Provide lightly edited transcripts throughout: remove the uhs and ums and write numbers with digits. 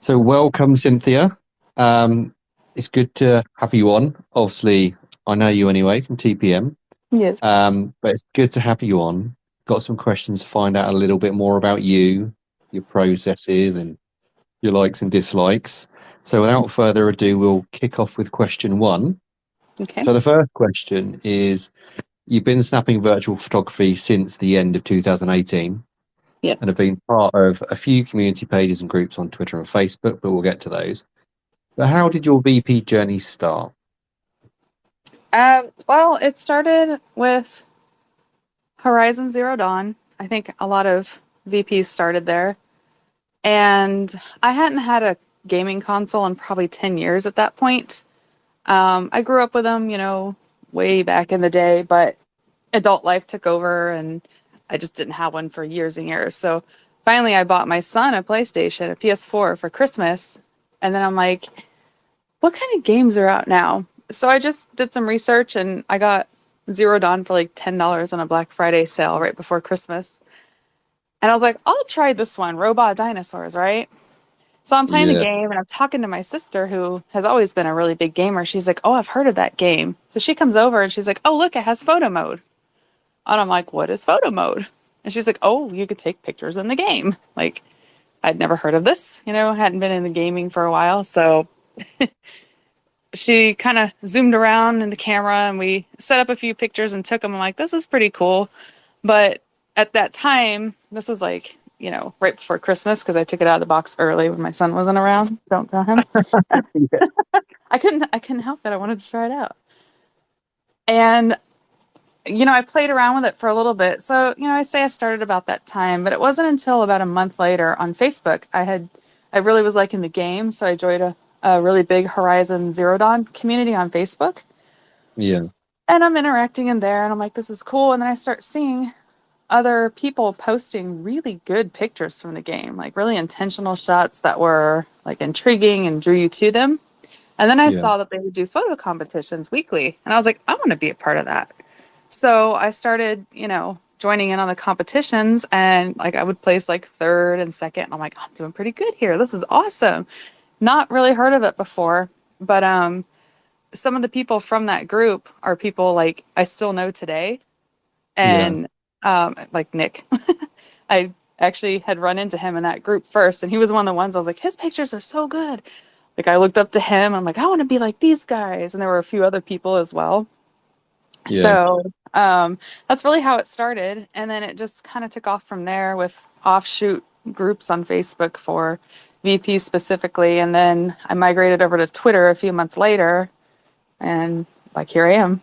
So welcome, Cynthia. It's good to have you on. Obviously, I know you anyway from TPM, Yes. but it's good to have you on. Got some questions to find out a little bit more about you, your processes, and your likes and dislikes. So without further ado, we'll kick off with question one. Okay. So the first question is, you've been snapping virtual photography since the end of 2018 and have Yes. been part of a few community pages and groups on Twitter and Facebook, but we'll get to those. But how did your VP journey start? Well, it started with Horizon Zero Dawn. I think a lot of VPs started there. And I hadn't had a gaming console in probably 10 years at that point. I grew up with them, way back in the day, but adult life took over and I just didn't have one for years and years. So finally, I bought my son a PlayStation, a PS4 for Christmas. And then I'm like, what kind of games are out now? So I just did some research and I got Zero Dawn for like $10 on a Black Friday sale right before Christmas. And I was like, I'll try this one, Robot Dinosaurs, right? So I'm playing the Yeah, game and I'm talking to my sister who has always been a really big gamer. She's like, oh, I've heard of that game. So she comes over and she's like, oh, look, it has photo mode. And I'm like, what is photo mode? And she's like, oh, you could take pictures in the game. Like, I'd never heard of this, hadn't been in the gaming for a while. So she kind of zoomed around in the camera and we set up a few pictures and took them. I'm like, this is pretty cool. But at that time, this was like, right before Christmas because I took it out of the box early when my son wasn't around. Don't tell him. yeah, I couldn't help it. I wanted to try it out. And I played around with it for a little bit. So, I say I started about that time, but it wasn't until about a month later on Facebook I really was liking the game, so I joined a really big Horizon Zero Dawn community on Facebook. yeah, And I'm interacting in there and I'm like, this is cool. And then I start seeing other people posting really good pictures from the game, like really intentional shots that were like intriguing and drew you to them. And then I yeah. saw that they would do photo competitions weekly. And I was like, I want to be a part of that. So I started, joining in on the competitions and like I would place like third and second. And I'm like, I'm doing pretty good here. This is awesome. Not really heard of it before, but some of the people from that group are people like I still know today. Yeah. And like Nick, I actually had run into him in that group first, and he was one of the ones I was like, his pictures are so good. Like I looked up to him, I'm like, I want to be like these guys. And there were a few other people as well. Yeah. So that's really how it started. And then it just kind of took off from there with offshoot groups on Facebook for VP specifically. And then I migrated over to Twitter a few months later, and like here I am.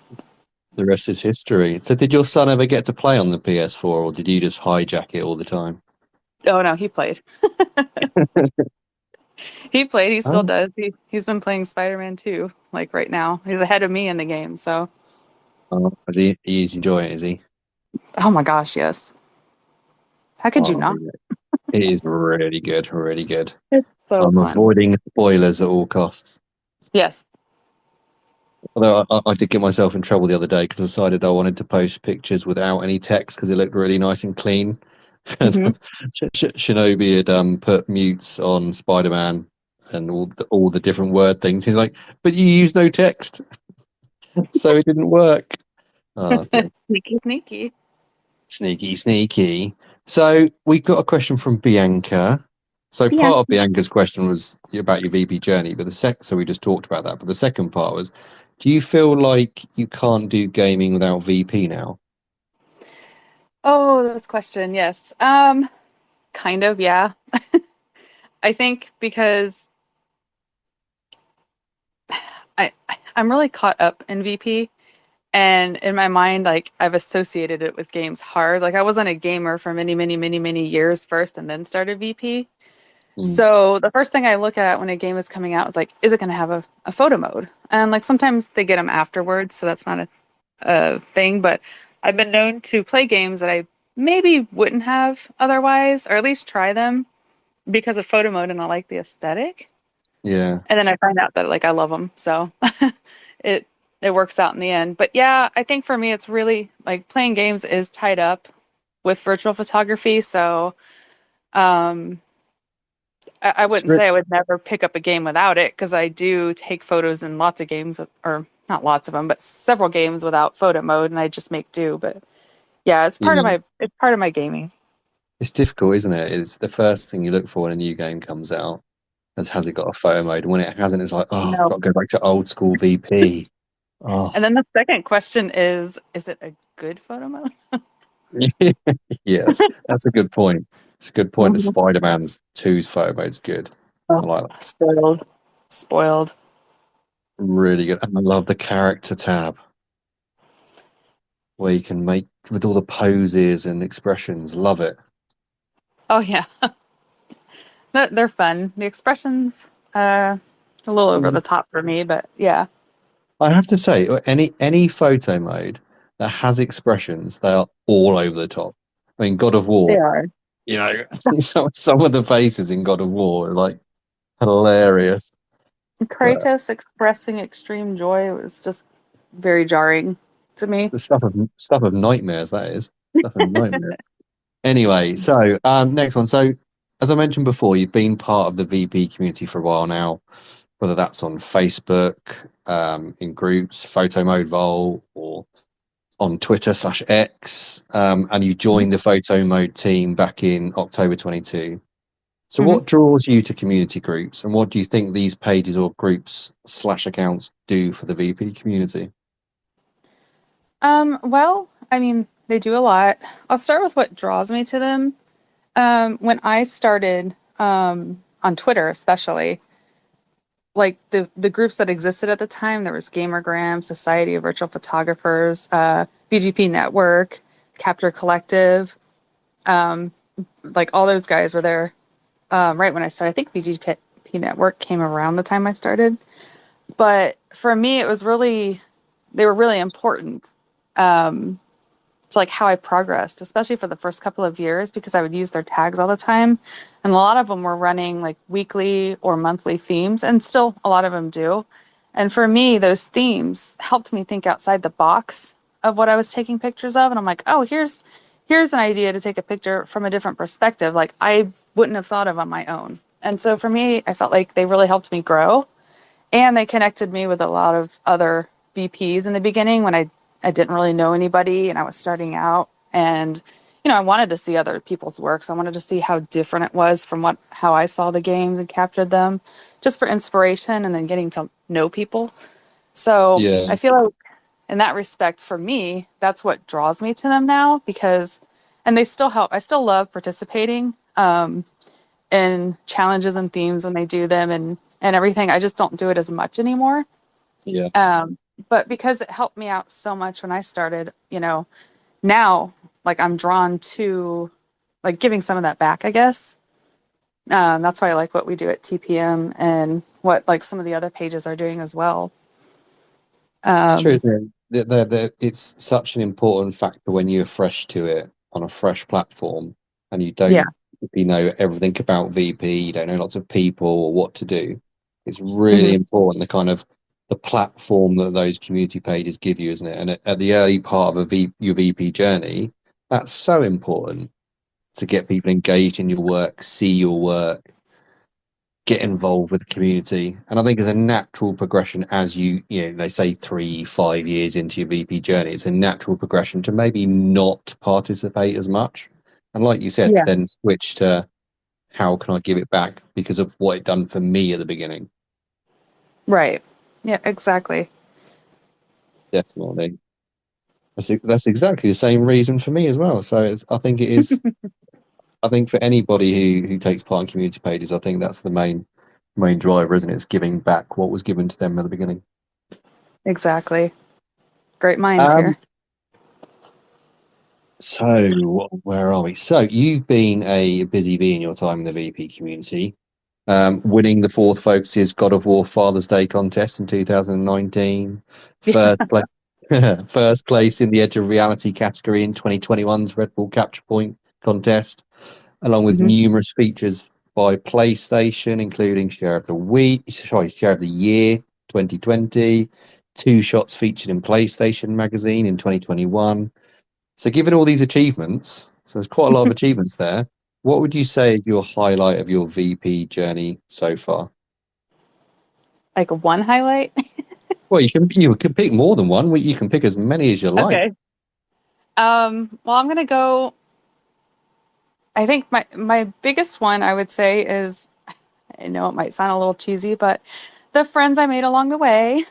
The rest is history. So, did your son ever get to play on the PS4, or did you just hijack it all the time? Oh no, he played. He played. He still Oh, does. He's been playing Spider-Man 2, like right now. He's ahead of me in the game. So, oh, he's enjoying it, is he? oh my gosh, yes. How could you Oh, not? yeah. It is really good, really good. It's so I'm fun. avoiding spoilers at all costs. Yes. Although I did get myself in trouble the other day because I decided I wanted to post pictures without any text because it looked really nice and clean. And Hmm. Shinobi had put mutes on Spider-Man and all the different word things. He's like, "But you use no text, so it didn't work." Oh dear, Sneaky, sneaky. sneaky, sneaky. So we got a question from Bianca. So Yeah. part of Bianca's question was about your VP journey, but so we just talked about that. But the second part was, do you feel like you can't do gaming without VP now? Oh, this question. Yes. Kind of, yeah. I think because I'm really caught up in VP and in my mind like I've associated it with games hard. Like I wasn't a gamer for many, many, many, many years first and then started VP. Mm, So the first thing I look at when a game is coming out is like, is it going to have a photo mode? And like sometimes they get them afterwards, so that's not a thing. But I've been known to play games that I maybe wouldn't have otherwise, or at least try them because of photo mode and I like the aesthetic. yeah, And then I find out that like I love them, so it it works out in the end. But yeah, I think for me it's really like playing games is tied up with virtual photography, so um I It's wouldn't say I would never pick up a game without it because I do take photos in lots of games, or not lots of them, but several games without photo mode, and I just make do. But yeah, yeah, it's part of my gaming. it's difficult, isn't it? It's the first thing you look for when a new game comes out. Has it got a photo mode? When it hasn't, it's like, I oh, I've know. got to go back to old school VP. Oh, And then the second question is it a good photo mode? yes, that's a good point. It's a good point. The Mhm. Spider-Man's 2's photo mode's good. I Oh, like that. spoiled. Spoiled. Really good. And I love the character tab where you can make with all the poses and expressions. Love it. Oh yeah. They're fun. The expressions, a little over Mhm. the top for me, but yeah, I have to say, any photo mode that has expressions, they are all over the top. I mean, God of they War, are. you know, some of the faces in God of War are like hilarious. But Kratos expressing extreme joy was just very jarring to me. the stuff of nightmares, that is. Stuff of nightmares. Anyway, so next one. So as I mentioned before, you've been part of the VP community for a while now, whether that's on Facebook, in groups, Photo Mode Vol, or on Twitter/X, and you Mhm. joined the Photo Mode team back in October 22. So Mhm. what draws you to community groups, and what do you think these pages or groups/accounts do for the VP community? Well, I mean, they do a lot. I'll start with what draws me to them. When I started, on Twitter, especially, like the groups that existed at the time, there was Gamergram, Society of Virtual Photographers, BGP Network, Capture Collective, um, like all those guys were there right when I started. I think BGP Network came around the time I started. But for me, they were really important. Um, to like how I progressed, especially for the first couple of years, because I would use their tags all the time. And a lot of them were running like weekly or monthly themes, and still a lot of them do. And for me, those themes helped me think outside the box of what I was taking pictures of. And I'm like, oh, here's an idea to take a picture from a different perspective, like I wouldn't have thought of on my own. And so for me, I felt like they really helped me grow. And they connected me with a lot of other VPs in the beginning when I didn't really know anybody and I was starting out. And, I wanted to see other people's works. I wanted to see how different it was from how I saw the games and captured them, just for inspiration and then getting to know people. So Yeah, I feel like in that respect, for me, that's what draws me to them now because, and they still help. I still love participating. In challenges and themes when they do them and everything. I just don't do it as much anymore. yeah. Um, but because it helped me out so much when I started, now like I'm drawn to like giving some of that back, I guess. That's why I like what we do at TPM and what like some of the other pages are doing as well. It's true, Um, isn't it? It's such an important factor when you're fresh to it on a fresh platform and you yeah. don't know everything about VP, you don't know lots of people or what to do. It's really Hmm. important the kind of the platform that those community pages give you, isn't it? And at the early part of your VP journey, that's so important to get people engaged in your work, see your work, get involved with the community. And I think it's a natural progression as they say 3, 5 years into your VP journey, it's a natural progression to maybe not participate as much. And like you said, to Yeah. then switch to how can I give it back because of what it done for me at the beginning. Right. Yeah, exactly. Definitely. That's exactly the same reason for me as well. So I think it is. I think for anybody who takes part in community pages, I think that's the main driver, isn't it? It's giving back what was given to them at the beginning. Exactly. Great minds Um, here. So, where are we? So, you've been a busy bee in your time in the VP community, winning the fourth Focus's God of War Father's Day contest in 2019, Yeah. first place, first place in the Edge of Reality category in 2021's Red Bull Capture Point contest, along with Hmm. numerous features by PlayStation, including Share of the Year 2020, two shots featured in PlayStation Magazine in 2021. So, given all these achievements, so there's quite a lot of achievements there. What would you say is your highlight of your VP journey so far? Like one highlight? Well, you can pick more than one. Well, you can pick as many as you like. Okay. Well, I'm gonna go. I think my biggest one I would say is, I know it might sound a little cheesy, but the friends I made along the way.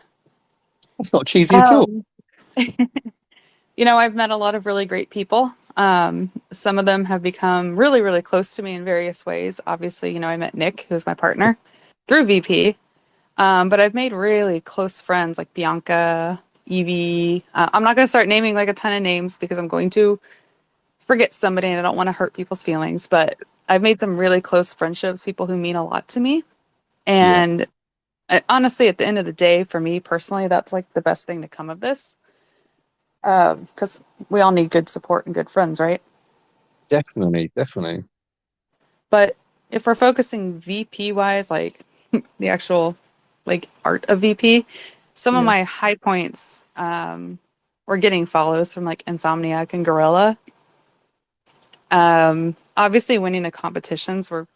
That's not cheesy at all. Um, I've met a lot of really great people. Some of them have become really, really close to me in various ways. Obviously, I met Nick, who's my partner, through VP. But I've made really close friends like Bianca, Evie. I'm not going to start naming like a ton of names because I'm going to forget somebody and I don't want to hurt people's feelings. But I've made some really close friendships, people who mean a lot to me. Yeah, And honestly, at the end of the day, for me personally, that's like the best thing to come of this. Because we all need good support and good friends, right? definitely, definitely. But if we're focusing VP wise, like the actual like art of VP, some of Yeah. my high points were getting follows from like Insomniac and Gorilla. Obviously winning the competitions were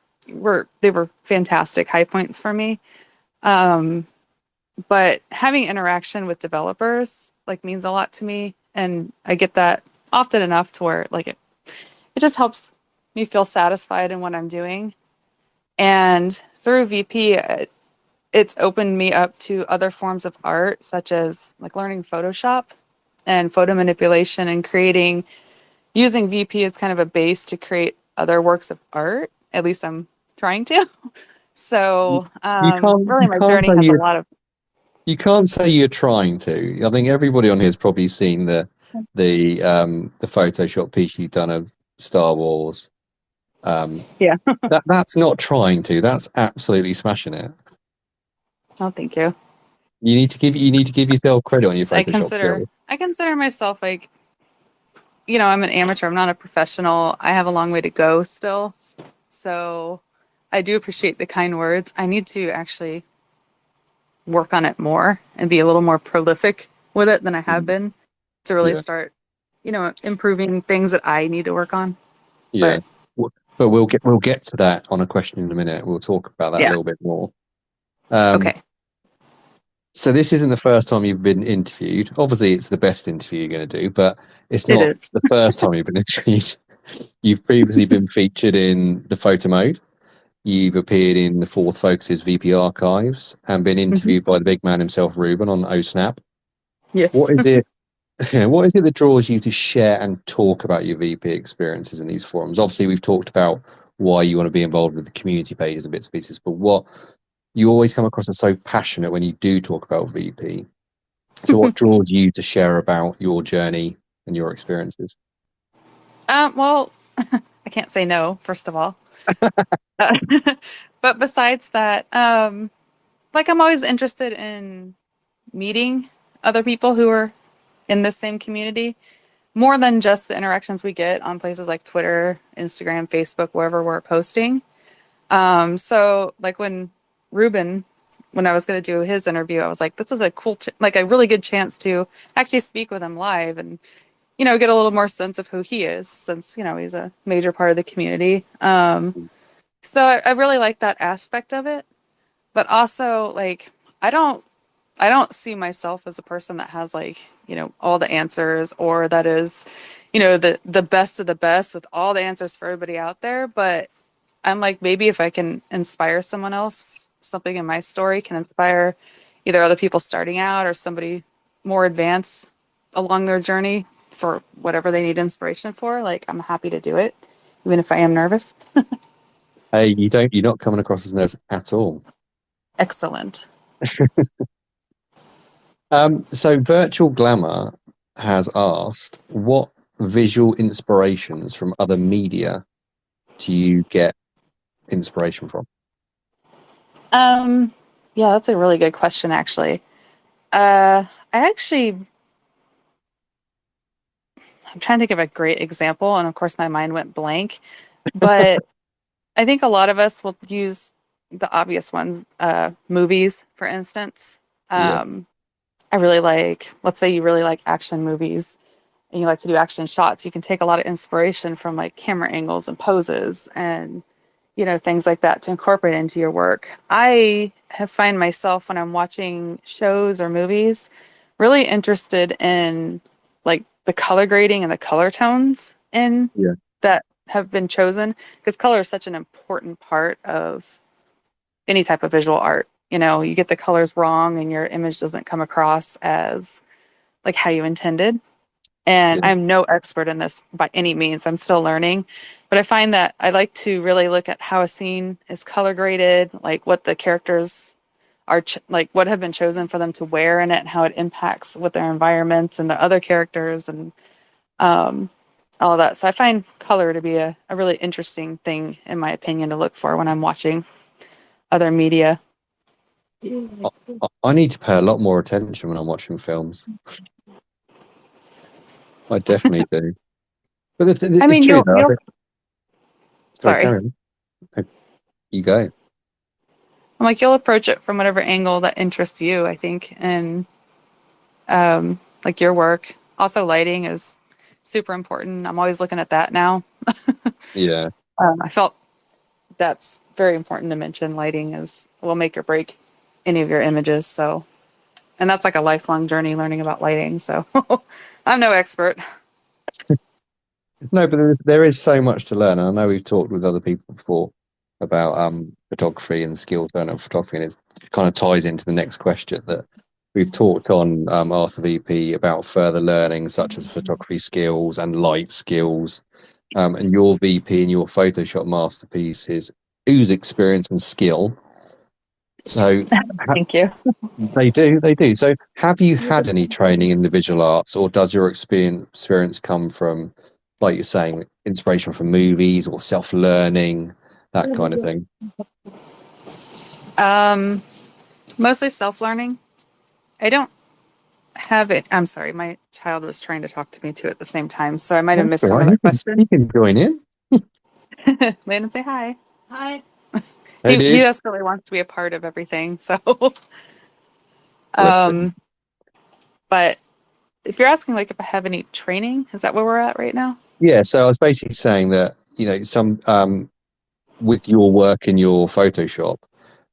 fantastic high points for me. Um, but having interaction with developers like means a lot to me, and I get that often enough to where like it just helps me feel satisfied in what I'm doing. And through VP, it's opened me up to other forms of art, such as like learning Photoshop and photo manipulation and creating, using VP as kind of a base to create other works of art. At least I'm trying to. You, So, you can't really, you my can't journey say has a you lot of, you can't say you're trying to. I think everybody on here has probably seen the Photoshop piece you've done of Star Wars. Um, yeah. that's not trying to. That's absolutely smashing it. Oh, thank you. You need to give yourself credit on your I Photoshop consider, skills. I consider myself like, I'm an amateur. I'm not a professional. I have a long way to go still. So I do appreciate the kind words. I need to actually work on it more and be a little more prolific with it than I have Mm, been to really yeah, start, improving things that I need to work on. yeah. But But we'll get to that on a question in a minute. We'll talk about that a yeah, little bit more. Um, okay, so this isn't the first time you've been interviewed. Obviously, it's the best interview you're going to do, but it's it not is. the first time you've been interviewed. You've previously been featured in the Photo Mode. You've appeared in the Fourth Focus's VP archives and been Mhm. interviewed by the big man himself, Ruben, on OSnap. What Yes. is it? What is it that draws you to share and talk about your VP experiences in these forums? Obviously, we've talked about why you want to be involved with the community pages and bits and pieces, but what you always come across as so passionate when you do talk about VP. So, what draws you to share about your journey and your experiences? Well, I can't say no, first of all. Uh, but besides that, like I'm always interested in meeting other people who are in this same community, more than just the interactions we get on places like Twitter, Instagram, Facebook, wherever we're posting. So like when I was going to do his interview, I was like, this is a cool, like a really good chance to actually speak with him live and, get a little more sense of who he is since, he's a major part of the community. So I really like that aspect of it, but also like, I don't, I don't see myself as a person that has like, all the answers or that is, the best of the best with all the answers for everybody out there. But I'm like, maybe if I can inspire someone else, something in my story can inspire either other people starting out or somebody more advanced along their journey for whatever they need inspiration for, like I'm happy to do it, even if I am nervous. Hey, you're not coming across as nervous at all. Excellent. So Virtual Glamour has asked, what visual inspirations from other media do you get inspiration from? Um, yeah, that's a really good question, actually. I actually, I'm trying to think of a great example, and of course, my mind went blank. But I think a lot of us will use the obvious ones, movies, for instance. Yeah. Um, I really like, let's say you really like action movies. and you like to do action shots, you can take a lot of inspiration from like camera angles and poses and things like that to incorporate into your work. I have find myself when I'm watching shows or movies really interested in like the color grading and the color tones in Yeah. that have been chosen because color is such an important part of any type of visual art. You get the colors wrong and your image doesn't come across as like how you intended. And Yeah. I'm no expert in this by any means. I'm still learning. But I find that I like to really look at how a scene is color graded, like what the characters are, like what have been chosen for them to wear in it, and how it impacts with their environments and the other characters and um, all of that. So I find color to be a really interesting thing, in my opinion, to look for when I'm watching other media. I need to pay a lot more attention when I'm watching films. I definitely do. But I it's mean, true you'll, though. you'll, Sorry, sorry. carry on. No, you go. I'm like, you'll approach it from whatever angle that interests you, I think. And like your work. Also, lighting is super important. I'm always looking at that now. Yeah. I felt that's very important to mention. Lighting is will make or break any of your images. So, and that's like a lifelong journey learning about lighting. So, I'm no expert. No, but there is so much to learn. I know we've talked with other people before about photography and skills learning of photography, and it kind of ties into the next question that we've talked on Ask the VP about further learning, such as photography skills and light skills. And your VP and your Photoshop masterpiece is ooze experience and skill. So Thank you. they do. So have you had any training in the visual arts, or does your experience come from, like you're saying, inspiration from movies or self-learning, that kind of thing? Um, Mostly self-learning. I don't have it. I'm sorry, my child was trying to talk to me too at the same time, so I might have That's missed all some right. of that question. You can join in. Landon, say hi. Hi. Hey, He dude. desperately wants to be a part of everything. So, Bless him. um, but if you're asking like if I have any training, is that where we're at right now? Yeah. So I was basically saying that, some with your work in your Photoshop,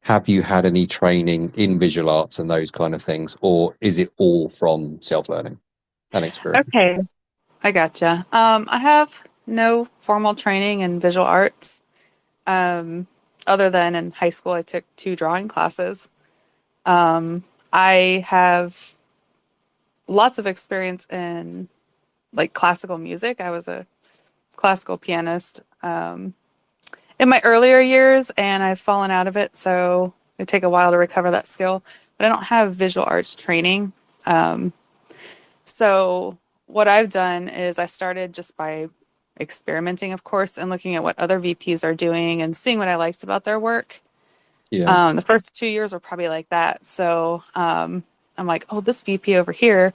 have you had any training in visual arts and those kind of things, or is it all from self-learning and experience? Okay, I gotcha. I have no formal training in visual arts. Um, Other than in high school, I took two drawing classes. I have lots of experience in like classical music. I was a classical pianist in my earlier years, and I've fallen out of it, so it take a while to recover that skill. But I don't have visual arts training. Um, so what I've done is I started just by experimenting, of course, and looking at what other VPs are doing and seeing what I liked about their work. Yeah. The first 2 years were probably like that. So I'm like, oh, this VP over here,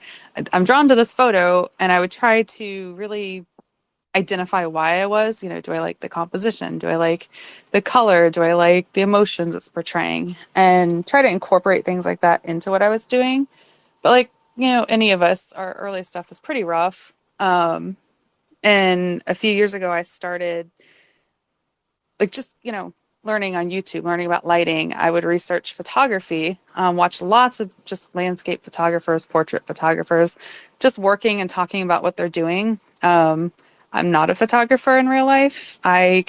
I'm drawn to this photo, and I would try to really identify why I was. Do I like the composition? Do I like the color? Do I like the emotions it's portraying? And try to incorporate things like that into what I was doing. But like, any of us, our early stuff was pretty rough. And a few years ago, I started like just, learning on YouTube, learning about lighting. I would research photography, watch lots of just landscape photographers, portrait photographers, just working and talking about what they're doing. I'm not a photographer in real life. I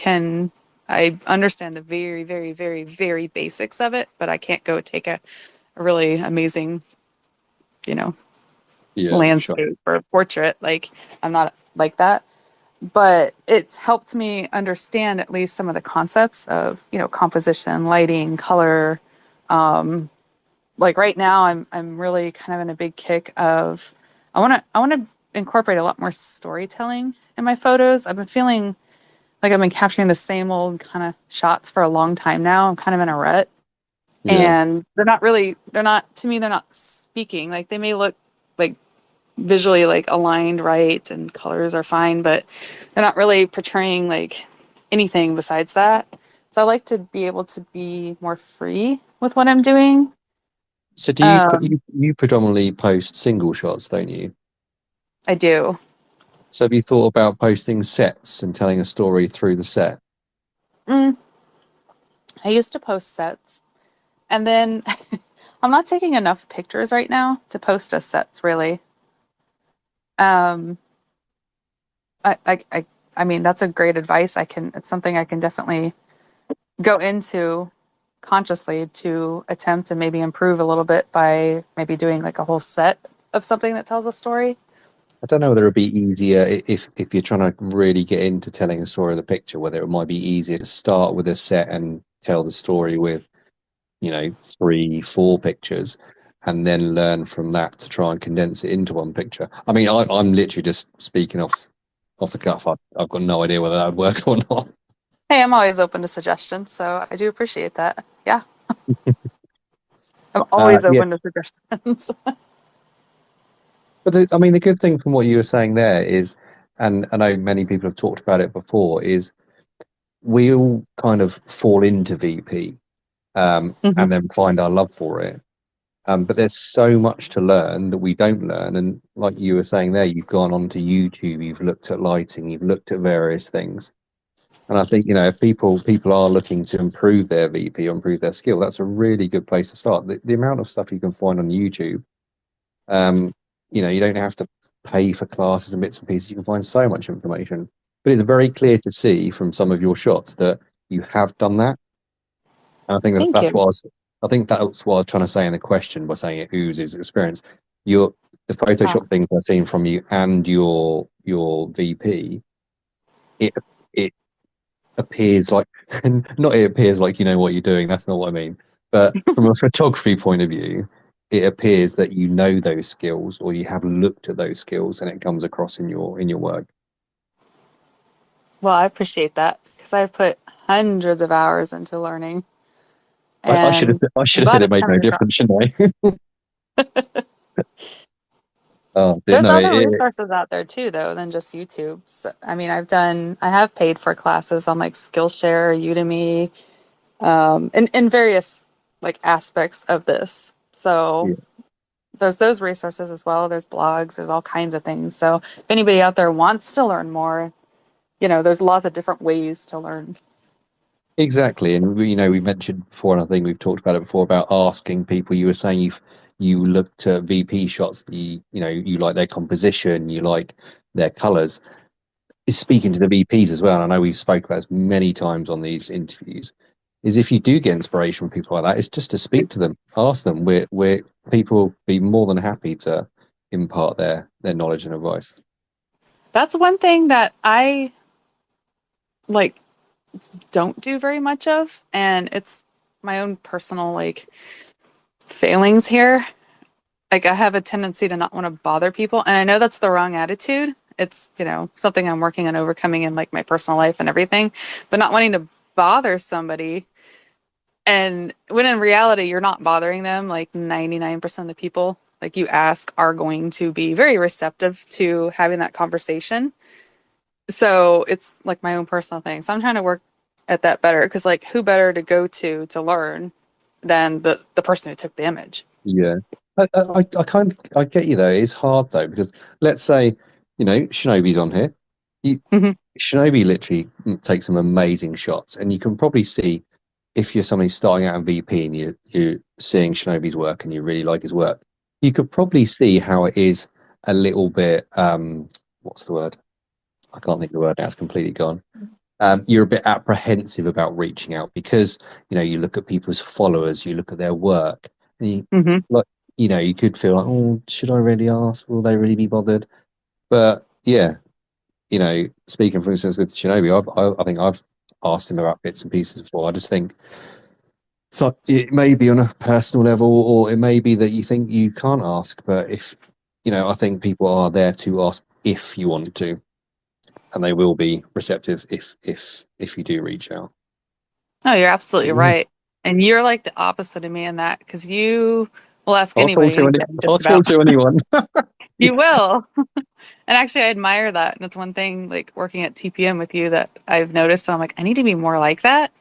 understand the very, very, very, very basics of it, but I can't go take a really amazing, you know, Yeah. Sure. landscape or portrait. Like, I'm not like that, but it's helped me understand at least some of the concepts of composition, lighting, color. Like right now I'm really kind of in a big kick of I want to incorporate a lot more storytelling in my photos. I've been feeling like I've been capturing the same old kind of shots for a long time now. I'm kind of in a rut, Yeah. and they're not to me, they're not speaking. Like they may look like visually like aligned right and colors are fine, but they're not really portraying like anything besides that. So I like to be able to be more free with what I'm doing. So do Um, you predominantly post single shots, don't you? I do. So have you thought about posting sets and telling a story through the set? Mm, I used to post sets, and then I'm not taking enough pictures right now to post as sets, really. Um, I, I, I, I mean, that's a great advice. It's something I can definitely go into consciously to attempt to maybe improve a little bit by maybe doing like a whole set of something that tells a story. I don't know whether it'd be easier if you're trying to really get into telling a story of the picture, whether it might be easier to start with a set and tell the story with, three, four pictures, and then learn from that to try and condense it into one picture. I mean, I'm literally just speaking off the cuff. I've got no idea whether that would work or not. Hey, I'm always open to suggestions, so I do appreciate that. Yeah, I'm always Yeah, open to suggestions. but I mean, the good thing from what you were saying there is, and I know many people have talked about it before, is we all kind of fall into VP, Mhm. and then find our love for it. But there's so much to learn that we don't learn. And like you were saying there, you've gone onto YouTube, you've looked at lighting, you've looked at various things. And I think, if people are looking to improve their VP or improve their skill, that's a really good place to start. The amount of stuff you can find on YouTube, um, you don't have to pay for classes and bits and pieces. You can find so much information. But it's very clear to see from some of your shots that you have done that. And I think Thank you. I think that's what I was trying to say in the question by saying it oozes experience. Your the Ah, Photoshop things I've seen from you and your VP, it it appears like not it appears like you know what you're doing. That's not what I mean. But from a photography point of view, it appears that you know those skills or you have looked at those skills and it comes across in your work. well, I appreciate that because I've put hundreds of hours into learning, I should have and I I'm should have glad said it it's made no coming across. difference, shouldn't I? Oh, dear, There's no, other resources out there too, though, than just YouTube. So, I mean, I have paid for classes on like Skillshare, Udemy, in various like aspects of this. So yeah. there's those resources as well. There's blogs, there's all kinds of things. So if anybody out there wants to learn more, there's lots of different ways to learn. Exactly, and we mentioned before, and I think we've talked about it before about asking people. You were saying you looked at VP shots. You like their composition, you like their colors. Is speaking to the VPs as well. And I know we've spoke about this many times on these interviews. Is if you do get inspiration from people like that, it's just to speak to them, ask them. We're people will be more than happy to impart their knowledge and advice. That's one thing that I like don't do very much of, and it's my own personal like failings here. Like I have a tendency to not want to bother people, and I know that's the wrong attitude. It's, something I'm working on overcoming in like my personal life and everything, but not wanting to bother somebody. And when in reality, you're not bothering them, like 99% of the people like you ask are going to be very receptive to having that conversation. So it's like my own personal thing. So I'm trying to work at that better because like who better to go to learn than the person who took the image. Yeah, I kind of I get you though. It's hard though because let's say Shinobi's on here. You, Hmm. Shinobi literally takes some amazing shots, and you can probably see if you're somebody starting out in VP and you're seeing Shinobi's work and you really like his work, you could probably see how it is a little bit what's the word? I can't think of the word now. It's completely gone. You're a bit apprehensive about reaching out because you look at people's followers, you look at their work, and Hmm. like you could feel like, oh, should I really ask? Will they really be bothered? But yeah, speaking for instance with Shinobi, I think I've asked him about bits and pieces before. I just think so. It may be on a personal level, or it may be that you think you can't ask. But if I think people are there to ask if you want to, and they will be receptive if you do reach out. Oh, you're absolutely Yeah. right. And you're like the opposite of me in that because you will ask I'll talk anybody to any. anything, I'll just talk about. to anyone. You will. And actually, I admire that. And it's one thing, like working at TPM with you, that I've noticed. And I'm like, I need to be more like that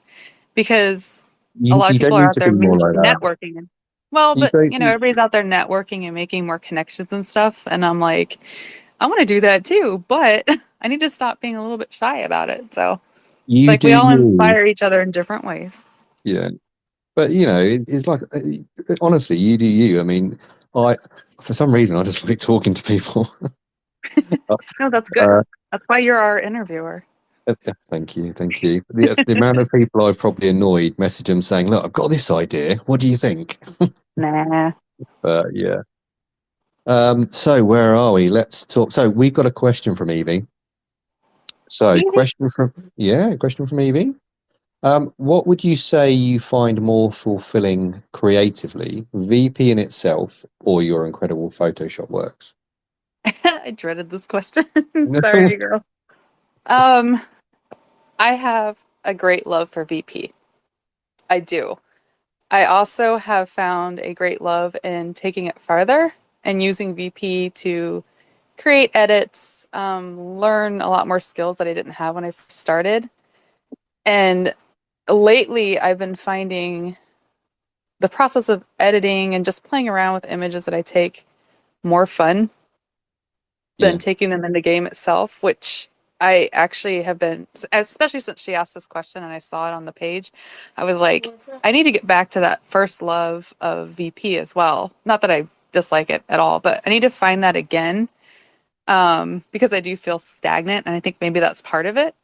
because a You lot of you people don't are need out to there be more like that. networking. Well, You but don't. everybody's out there networking and making more connections and stuff. And I'm like, I want to do that too, but I need to stop being a little bit shy about it. So, You like, do we all you, inspire each other in different ways. yeah. But it's like honestly, you do you. I mean, I for some reason I just like talking to people. No, that's good. Uh, That's why you're our interviewer. thank you, thank you. The amount of people I've probably annoyed, message them saying, "Look, I've got this idea. What do you think?" Nah. But yeah. So where are we? Let's talk. So we've got a question from Evie. So Easy. question from Evie. What would you say you find more fulfilling creatively, VP in itself or your incredible Photoshop works? I dreaded this question. Sorry, girl. Um, I have a great love for VP. I do. I also have found a great love in taking it farther and using VP to create edits, learn a lot more skills that I didn't have when I first started. And lately, I've been finding the process of editing and just playing around with images that I take more fun than Yeah, taking them in the game itself, which I actually have been, especially since she asked this question and I saw it on the page. I was like, I need to get back to that first love of VP as well. Not that I dislike it at all, but I need to find that again, because I do feel stagnant, and I think maybe that's part of it.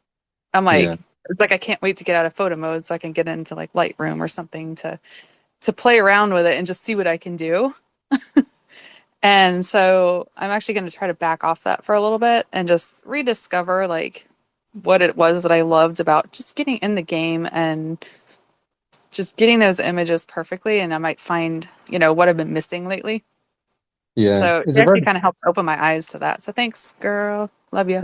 I'm yeah, like, it's like I can't wait to get out of photo mode so I can get into like Lightroom or something to play around with it and just see what I can do. And so I'm actually going to try to back off that for a little bit and just rediscover like what it was that I loved about just getting in the game and just getting those images perfectly. And I might find, what I've been missing lately. yeah. So it actually kind of helped open my eyes to that. So thanks, girl. Love you.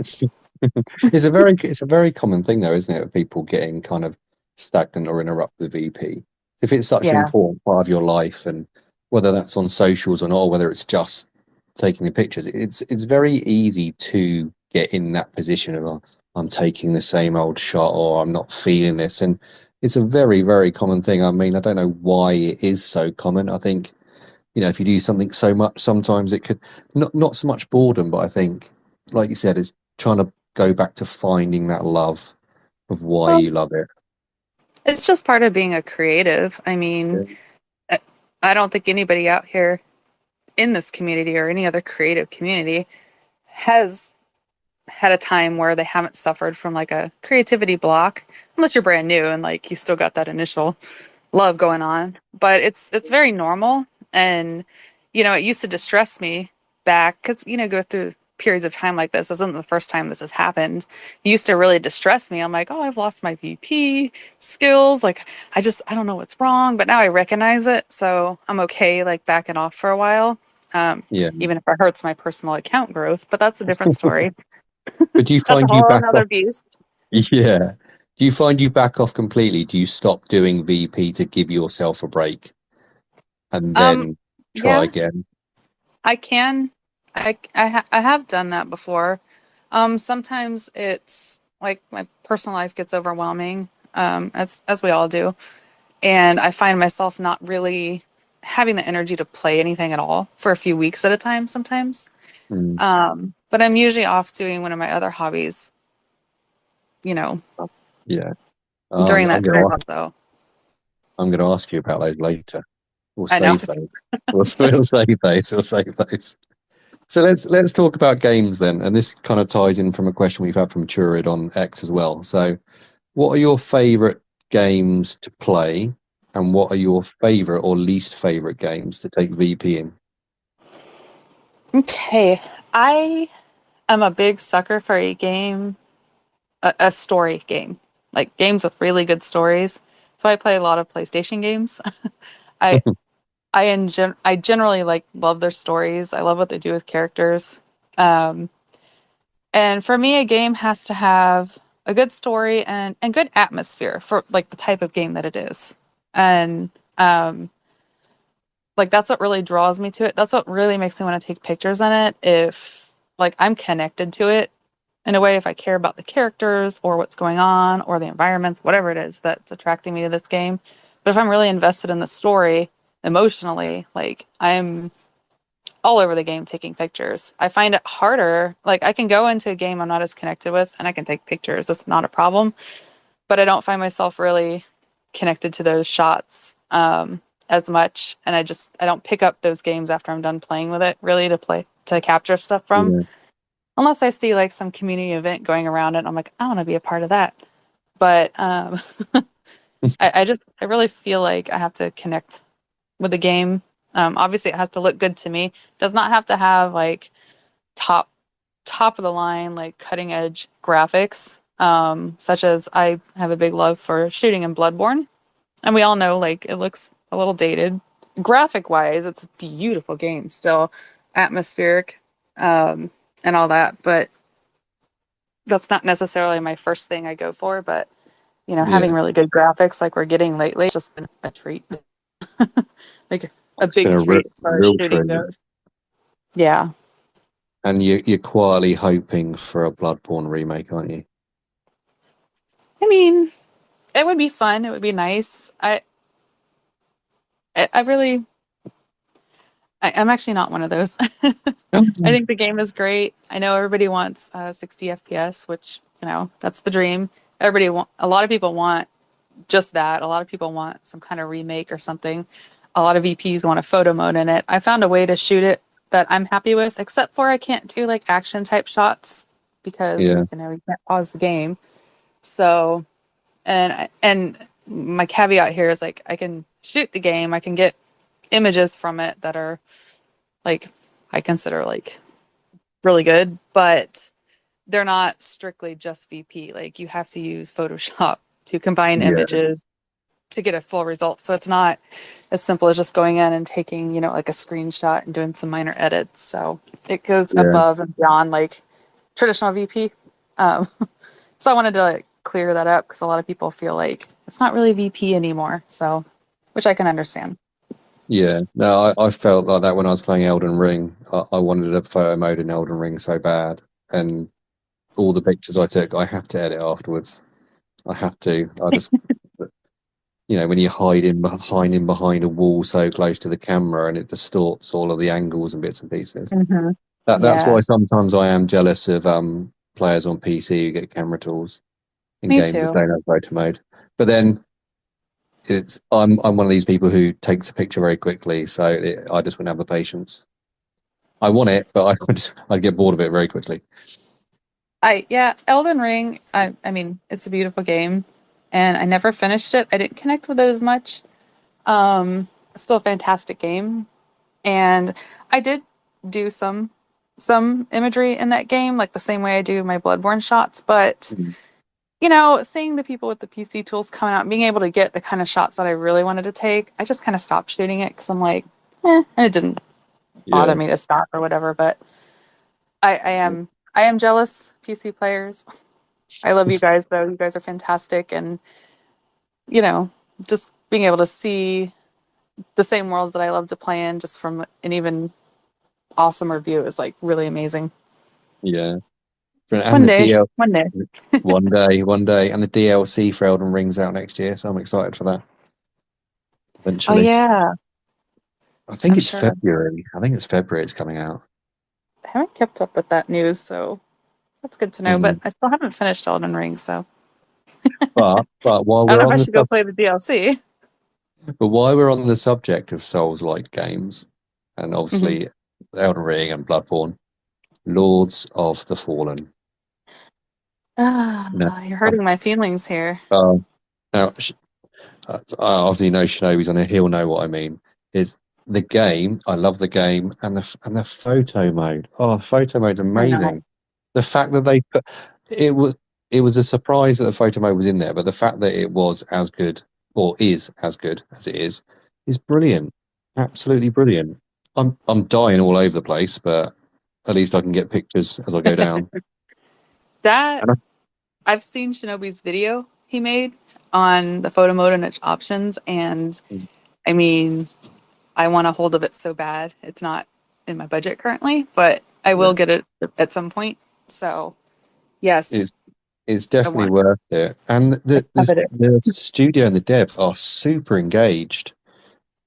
It's a very common thing though, isn't it? Of people getting kind of stagnant or interrupt the VP. If it's such an Yeah. important part of your life, and whether that's on socials or not, or whether it's just taking the pictures, it's very easy to get in that position of I'm taking the same old shot or I'm not feeling this. And it's a very, very common thing. I mean, I don't know why it is so common. I think, if you do something so much, sometimes it could not so much boredom, but I think, like you said, is trying to go back to finding that love of why Well, you love it. it's just part of being a creative. I mean, Yeah. I I don't think anybody out here in this community or any other creative community has had a time where they haven't suffered from like a creativity block, unless you're brand new and like you still got that initial love going on. But it's very normal, and it used to distress me back because go through periods of time like this isn't the first time this has happened. It used to really distress me. I'm like, oh, I've lost my VP skills. Like I don't know what's wrong, but now I recognize it, so I'm okay like backing off for a while. Yeah. Even if it hurts my personal account growth, but that's a different story. But do you That's a find you whole back another off? beast. Yeah. Do you find you back off completely? Do you stop doing VP to give yourself a break and Um, then try yeah, again? I can. I have done that before. Sometimes it's like my personal life gets overwhelming, as we all do, and I find myself not really having the energy to play anything at all for a few weeks at a time sometimes. Mm, But I'm usually off doing one of my other hobbies, you know, yeah. during that time. So I'm gonna ask you about those later. We'll I know. save those. We'll save those. We'll save those. So let's talk about games then, and this kind of ties in from a question we've had from Turid on X as well. So, what are your favorite games to play, and what are your favorite or least favorite games to take VP in? Okay, I am a big sucker for a game, a story game, like games with really good stories. So I play a lot of PlayStation games. I I generally like love their stories. I love what they do with characters. Um, and for me, a game has to have a good story and good atmosphere for like the type of game that it is. And like that's what really draws me to it. That's what really makes me want to take pictures in it. If like I'm connected to it in a way, if I care about the characters or what's going on or the environments, whatever it is that's attracting me to this game. But if I'm really invested in the story emotionally, like all over the game taking pictures. I find it harder. Like I can go into a game I'm not as connected with and I can take pictures. That's not a problem. But I don't find myself really connected to those shots as much. And I don't pick up those games after I'm done playing with it really to capture stuff from. Yeah. Unless I see like some community event going around it and I'm like, I want to be a part of that. But I really feel like I have to connect with the game. Obviously, it has to look good to me. It does not have to have like top top of the line, like cutting edge graphics. Such as I have a big love for shooting in Bloodborne, and we all know like it looks a little dated. Graphic wise, it's a beautiful game, still atmospheric, and all that. But that's not necessarily my first thing I go for. But having Yeah. really good graphics like we're getting lately, it's just been a treat. Like a It's been big a treat as far as real shooting treat. goes. Yeah. And you're quietly hoping for a Bloodborne remake, aren't you? I mean, it would be fun. It would be nice. I really, I'm actually not one of those. I Mhm. think the game is great. I know everybody wants 60 FPS, which, that's the dream. A lot of people want just that. A lot of people want some kind of remake or something. A lot of VPs want a photo mode in it. I found a way to shoot it that I'm happy with, except for I can't do like action type shots Yeah. because, you can't pause the game. So, and my caveat here is like I can shoot the game, I can get images from it that are like I consider like really good, but they're not strictly just VP. Like you have to use Photoshop to combine Yeah. images to get a full result. So it's not as simple as just going in and taking, like a screenshot and doing some minor edits. So it goes Yeah. above and beyond like traditional VP. Um, so I wanted to like clear that up because a lot of people feel like it's not really VP anymore. So, which I can understand. Yeah. No, I felt like that when I was playing Elden Ring. I wanted a photo mode in Elden Ring so bad. And all the pictures I took, I have to edit afterwards. I have to. I just, when you're hiding behind a wall so close to the camera and it distorts all of the angles and bits and pieces. Hmm. That's why Yeah, sometimes I am jealous of players on PC who get camera tools in me games that too. don't have photo mode. But then I'm one of these people who takes a picture very quickly, so I just wouldn't have the patience. I want it, but I'd get bored of it very quickly. Yeah, Elden Ring, I mean, it's a beautiful game and I never finished it. I didn't connect with it as much. Still a fantastic game. And I did do some imagery in that game, like the same way I do my Bloodborne shots, but Mm. seeing the people with the PC tools coming out, and being able to get the kind of shots that I really wanted to take, I just kind of stopped shooting it because I'm like, and it didn't bother Yeah, me to stop or whatever. But I am jealous, PC players. I love you guys though. You guys are fantastic, and you know, just being able to see the same worlds that I love to play in, just from an even awesomer view, is like really amazing. yeah. And the DL One day. one day, and the DLC for Elden Ring's out next year, so I'm excited for that. Oh Eventually, yeah, I think I'm it's sure. February. I think it's February. It's coming out. I haven't kept up with that news, so that's good to know. But Mm. I still haven't finished Elden Ring, so But while I don't we're know if I on the should go play the DLC. subject of Souls-like games, and Hmm. obviously Elden Ring and Bloodborne, Lords of the Fallen. No, You're hurting my feelings here. uh, now I obviously know Shinobi's on it. He'll know what I mean. Is the game? I love the game and the photo mode. Oh, the photo mode's I know. amazing. The fact that they put it was it was a surprise that the photo mode was in there, but the fact that it was as good or is as good as it is brilliant. Absolutely brilliant. I'm dying all over the place, but at least I can get pictures as I go down. That And I, I've seen Shinobi's video he made on the photo mode and its options, and I mean, I want a hold of it so bad. It's not in my budget currently, but I yeah, will get it at some point. So, yes, it's it's I definitely want worth it. And I the the, covet it. the studio and the dev are super engaged.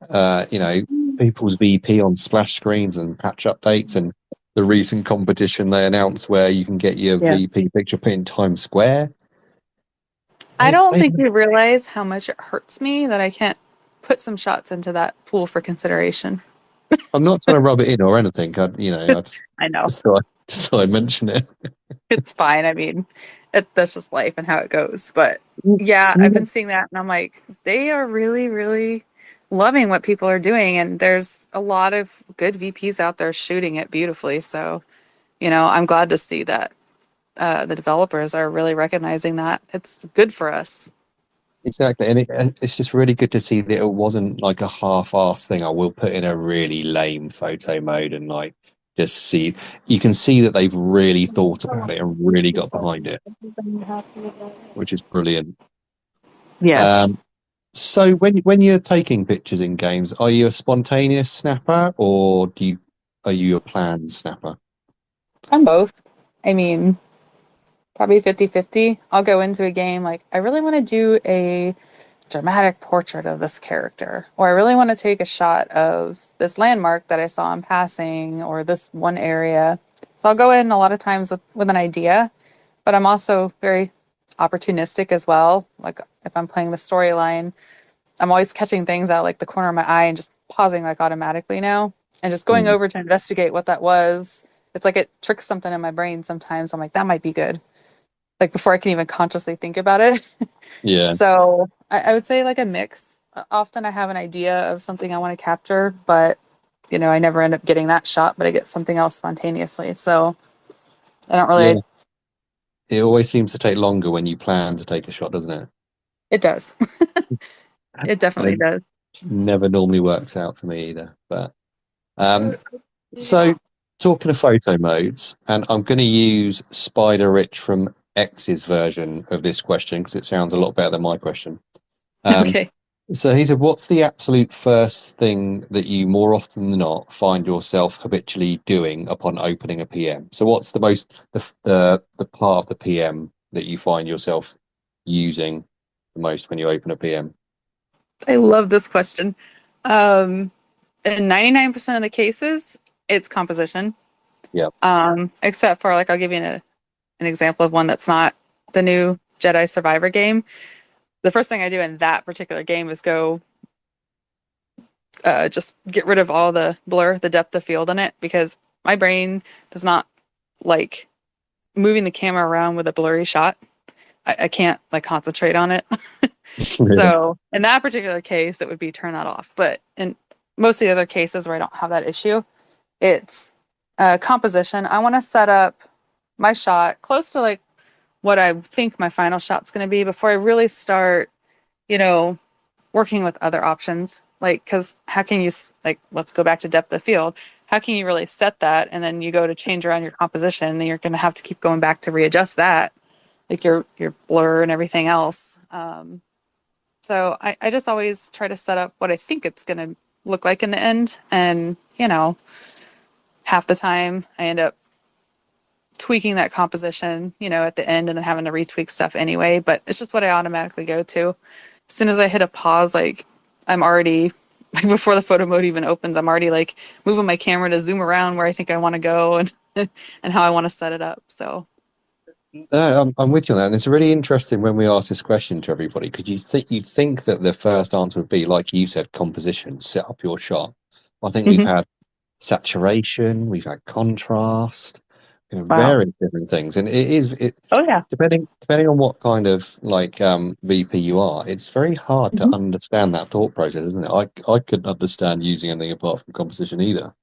You know. people's VP on splash screens and patch updates, and the recent competition they announced where you can get your Yeah. VP picture put in Times Square. I They, don't they, think you realize how much it hurts me that I can't put some shots into that pool for consideration. I'm not trying to rub it in or anything. I I know. just thought I'd mention it. It's fine. I mean, that's just life and how it goes. But Mm, yeah, I've been mm. seeing that and I'm like, they are really, really loving what people are doing. And there's a lot of good VPs out there shooting it beautifully. So, I'm glad to see that the developers are really recognizing that. It's good for us. Exactly, and it's just really good to see that it wasn't like a half-ass thing. I will put in a really lame photo mode and like just see. You can see that they've really thought about it and really got behind it, which is brilliant. Yes, Um, so when you're taking pictures in games, are you a spontaneous snapper or are you a planned snapper? I'm both. I mean, probably 50-50. I'll go into a game like, I really want to do a dramatic portrait of this character, or I really want to take a shot of this landmark that I saw in passing, or this one area. So I'll go in a lot of times with an idea, but I'm also very opportunistic as well. Like if I'm playing the storyline, I'm always catching things out like the corner of my eye and just pausing like automatically now and just going Mm, over to investigate what that was. It's like it tricks something in my brain sometimes. I'm like, that might be good. Like before I can even consciously think about it. yeah, So I would say like a mix. Often I have an idea of something I want to capture, but I never end up getting that shot, but I get something else spontaneously. So I don't yeah. really, It always seems to take longer when you plan to take a shot, doesn't it? it does. It And definitely it does. never normally works out for me either. But so, talking of photo modes, and I'm going to use Spider Rich from X's version of this question because it sounds a lot better than my question. Um, Okay. so he said, "What's the absolute first thing that you more often than not find yourself habitually doing upon opening a PM? So, what's the part of the PM that you find yourself using the most when you open a PM?" I love this question. Um, in 99% of the cases, it's composition. Yeah. Except for like I'll give you an example of one that's not the new Jedi Survivor game. The first thing I do in that particular game is go just get rid of all the blur, the depth of field in it, because my brain does not like moving the camera around with a blurry shot. I can't like concentrate on it. Really? So in that particular case, it would be turn that off. But in most of the other cases where I don't have that issue, it's composition. I want to set up my shot close to like what I think my final shot's going to be before I really start, you know, working with other options. Like, because how can you, like, let's go back to depth of field. How can you really set that? And then you go to change around your composition, and then you're going to have to keep going back to readjust that, like your blur and everything else. So I just always try to set up what I think it's going to look like in the end. And, half the time I end up tweaking that composition, at the end and then having to retweak stuff anyway. But it's just what I automatically go to. As soon as I hit a pause, like I'm already like before the photo mode even opens, I'm already like moving my camera to zoom around where I think I want to go and and how I want to set it up. So No, I'm with you on that, and it's really interesting when we ask this question to everybody because you'd think that the first answer would be like you said, composition, set up your shot. I think we've mhm. had saturation, we've had contrast, Wow. various different things, and it Oh yeah. depending on what kind of like VP you are, it's very hard to Mhm. understand that thought process, isn't it? I couldn't understand using anything apart from composition either,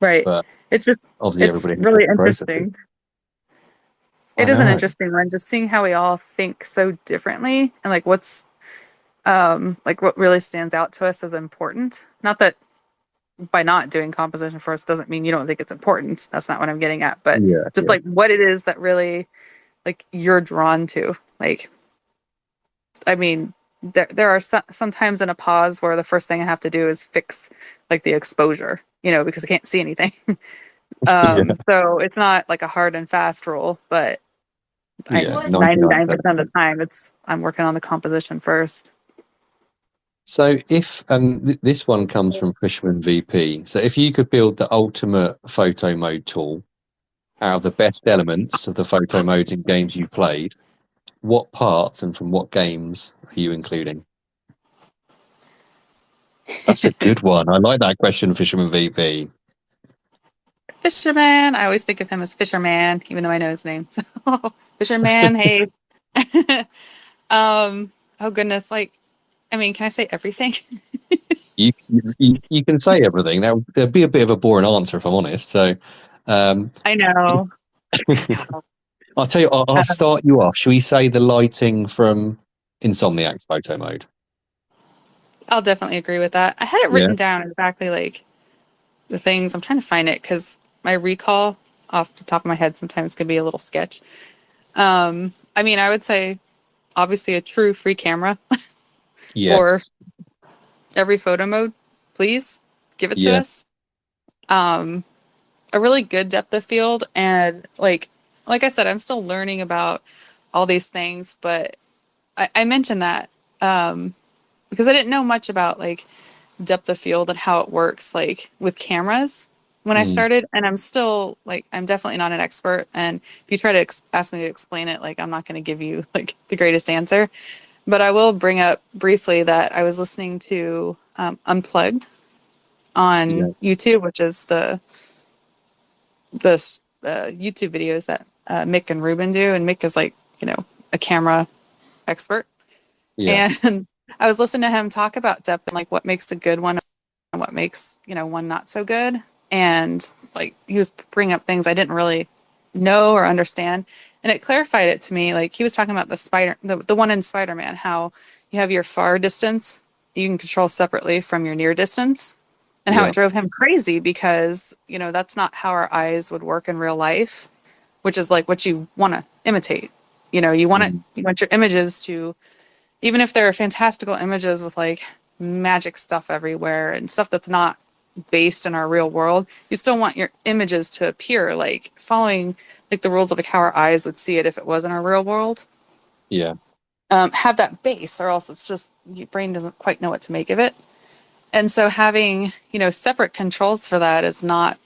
Right. but It's just obviously it's everybody has really different processes. interesting. I It is an know. interesting one, just seeing how we all think so differently and like what's like what really stands out to us as important. Not that by not doing composition first doesn't mean you don't think it's important. That's not what I'm getting at, but Yeah, just yeah, like what it is that really like you're drawn to. Like, I mean, there are sometimes in a pause where the first thing I have to do is fix like the exposure, because I can't see anything. yeah, So it's not like a hard and fast rule, but I yeah. 99% of 99% the of the time. time I'm working on the composition first. So if and this one comes from Fishman VP. So if you could build the ultimate photo mode tool out of the best elements of the photo modes in games you've played, what parts and from what games are you including? That's a good one. I like that question, Fisherman VP. Fisherman. I always think of him as Fisherman, even though I know his name. So Fisherman, hey. um, oh goodness, like I mean, can I say everything? You can say everything. That'd be a bit of a boring answer if I'm honest. So, um, I know. I'll tell you. I'll Um, start you off. Should we say the lighting from Insomniac's photo mode? I'll definitely agree with that. I had it Yeah. written down exactly like the things. I'm trying to find it because my recall off the top of my head sometimes can be a little sketch. I mean, I would say obviously a true free camera for Yes. every photo mode. Please give it to Yeah. us. Um, a really good depth of field and like I said, I'm still learning about all these things, but I mentioned that because I didn't know much about like depth of field and how it works like with cameras when I Mm, started, and I'm still like I'm definitely not an expert, and if you try to ask me to explain it, like I'm not going to give you like the greatest answer, but I will bring up briefly that I was listening to Unplugged on yeah. YouTube, which is the YouTube videos that Mick and Ruben do, and Mick is like a camera expert, Yeah. and I was listening to him talk about depth and like what makes a good one and what makes one not so good, and like he was bringing up things I didn't really know or understand, and it clarified it to me. Like he was talking about the one in Spider-Man, how you have your far distance you can control separately from your near distance, and how Yeah. it drove him crazy because that's not how our eyes would work in real life, which is like what you want to imitate. Mm, You want your images to, even if they're fantastical images with like magic stuff everywhere and stuff that's not based in our real world, you still want your images to appear like following like the rules of like how our eyes would see it if it was in our real world. yeah. Have that base, or else it's just your brain doesn't quite know what to make of it. And so having separate controls for that is not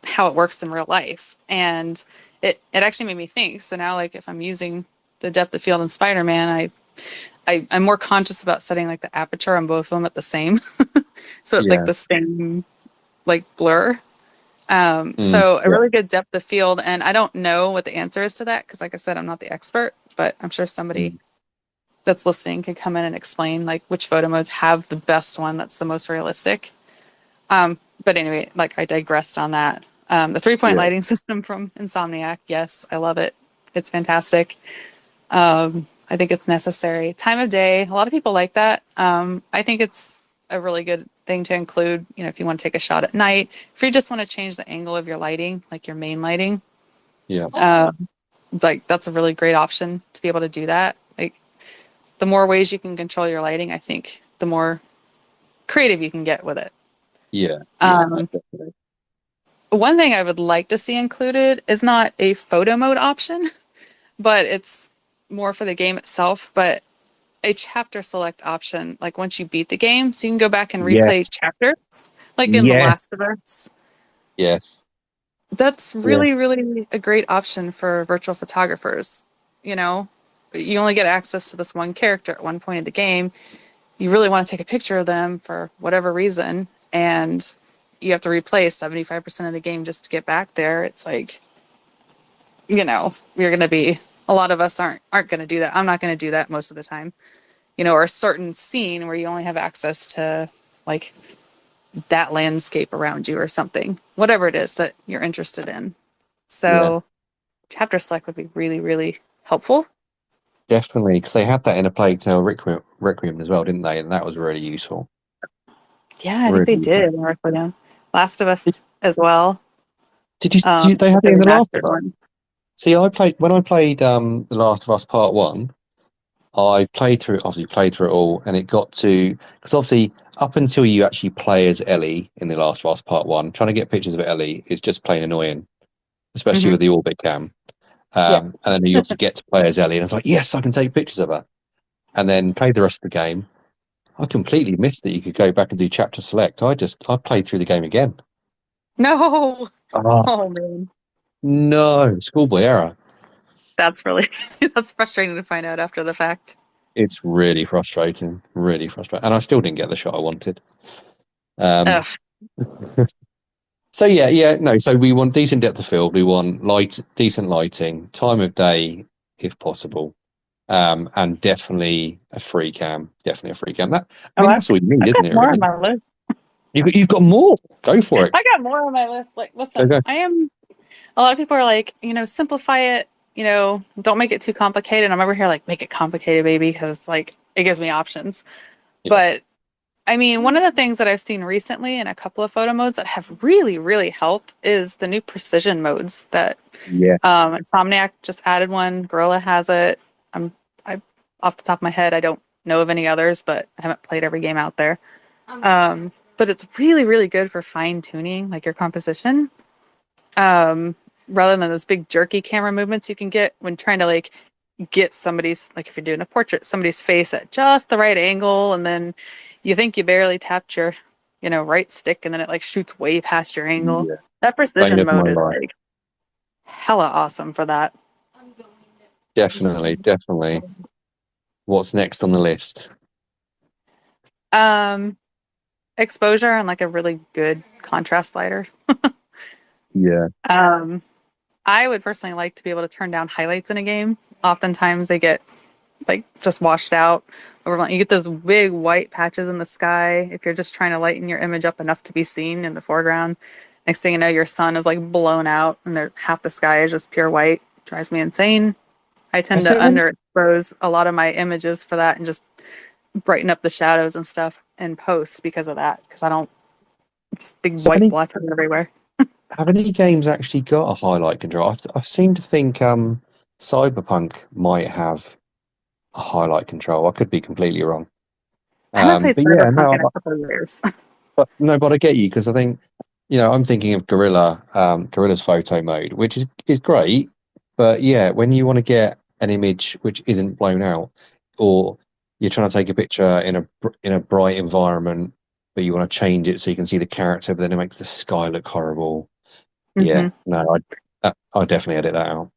how it works in real life. And it actually made me think. So now, like if I'm using the depth of field in Spider-Man, I'm more conscious about setting like the aperture on both of them at the same, so it's like Yeah. the same like blur. Mm, So a yeah. really good depth of field, and I don't know what the answer is to that because, like I said, I'm not the expert, but I'm sure somebody Mm, that's listening can come in and explain like which photo modes have the best one that's the most realistic. But anyway, like I digressed on that. The 3-point yeah. lighting system from Insomniac, yes, I love it. It's fantastic. I think it's necessary. Time of day, a lot of people like that. I think it's a really good thing to include, if you want to take a shot at night, if you just want to change the angle of your lighting, like your main lighting, Yeah. uh, like that's a really great option to be able to do that. Like the more ways you can control your lighting, I think the more creative you can get with it. Yeah. Yeah. No, Um, definitely. one thing I would like to see included is not a photo mode option, but it's more for the game itself. But a chapter select option, like once you beat the game, so you can go back and replay Yes. chapters, like in The Yes. Last of Us. Yes. That's Yeah. really, really a great option for virtual photographers. You know, you only get access to this one character at one point in the game. You really want to take a picture of them for whatever reason, and you have to replay 75% of the game just to get back there. It's like, you're going to be, a lot of us aren't going to do that. I'm not going to do that most of the time. Or a certain scene where you only have access to like that landscape around you or something, whatever it is that you're interested in. Yeah. So chapter select would be really, really helpful. Definitely, because they had that in a Plague Tale Requiem as well, didn't they? And that was really useful. Yeah, I think Really they useful. did work with them. Last of Did, Us as well. they had With it the in The Last of remastered Us? one. See, I played The Last of Us Part One. I played through it all, and it got to because obviously up until you actually play as Ellie in The Last of Us Part One, trying to get pictures of Ellie is just plain annoying, especially Hmm. with the orbit cam. Yeah. And then you obviously get to play as Ellie, and it's like, yes, I can take pictures of her. And then play the rest of the game. I completely missed that you could go back and do chapter select. I played through the game again. No. Oh Oh man. no, schoolboy error. That's really that's frustrating to find out after the fact. It's really frustrating, really frustrating, and I still didn't get the shot I wanted. Um, Ugh. so yeah, no. So we want decent depth of field. We want decent lighting, time of day if possible, and definitely a free cam. Definitely a free cam. I Oh, mean, that's all you need, I've isn't got it? more on Really? my list. You've got more. Go for it. I got more on my list. Like, listen, Okay. I am. A lot of people are like, simplify it. Don't make it too complicated. I'm over here like, make it complicated, baby, because like it gives me options. Yeah. But I mean, one of the things that I've seen recently in a couple of photo modes that have really, really helped is the new precision modes that Yeah. Insomniac just added one. Gorilla has it. I off the top of my head, I don't know of any others, but I haven't played every game out there. But it's really, really good for fine tuning like your composition. Um, Rather than those big jerky camera movements you can get when trying to like get somebody's like if you're doing a portrait, somebody's face at just the right angle, and then you think you barely tapped your, right stick, and then it like shoots way past your angle. Yeah. That Bane precision of my mode is life. like hella awesome for that. Definitely, definitely. What's next on the list? Um, Exposure and like a really good contrast slider. Yeah. Um, I would personally like to be able to turn down highlights in a game. Oftentimes they get like just washed out over. You get those big white patches in the sky if you're just trying to lighten your image up enough to be seen in the foreground. Next thing you know, your sun is like blown out and half the sky is just pure white. Drives me insane. I tend Has to there any, underexpose a lot of my images for that and just brighten up the shadows and stuff in post because of that. Because I don't just big so white any blotches everywhere. have any games actually got a highlight control? I seem to think Cyberpunk might have a highlight control. I could be completely wrong. I haven't played But yeah, Cyberpunk in no, a couple of years. but no, but I get you because I think I'm thinking of Gorilla's photo mode, which is great, but yeah, when you want to get an image which isn't blown out, or you're trying to take a picture in a bright environment, but you want to change it so you can see the character, but then it makes the sky look horrible. Yeah, Hmm. no, I definitely edit that out.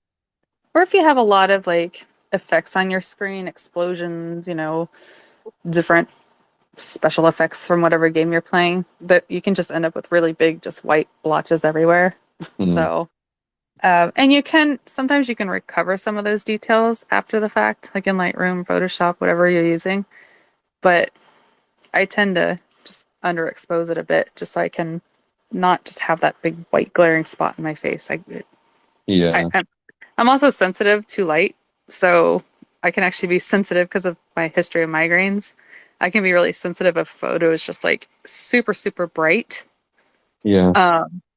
Or if you have a lot of like effects on your screen, explosions, different special effects from whatever game you're playing, that you can just end up with really big, just white blotches everywhere. Mm, So, and sometimes you can recover some of those details after the fact, like in Lightroom, Photoshop, whatever you're using. But I tend to just underexpose it a bit just so I can not just have that big white glaring spot in my face. yeah, I'm also sensitive to light, so I can actually be sensitive because of my history of migraines. I can be really sensitive if a photo is just like super, super bright. yeah,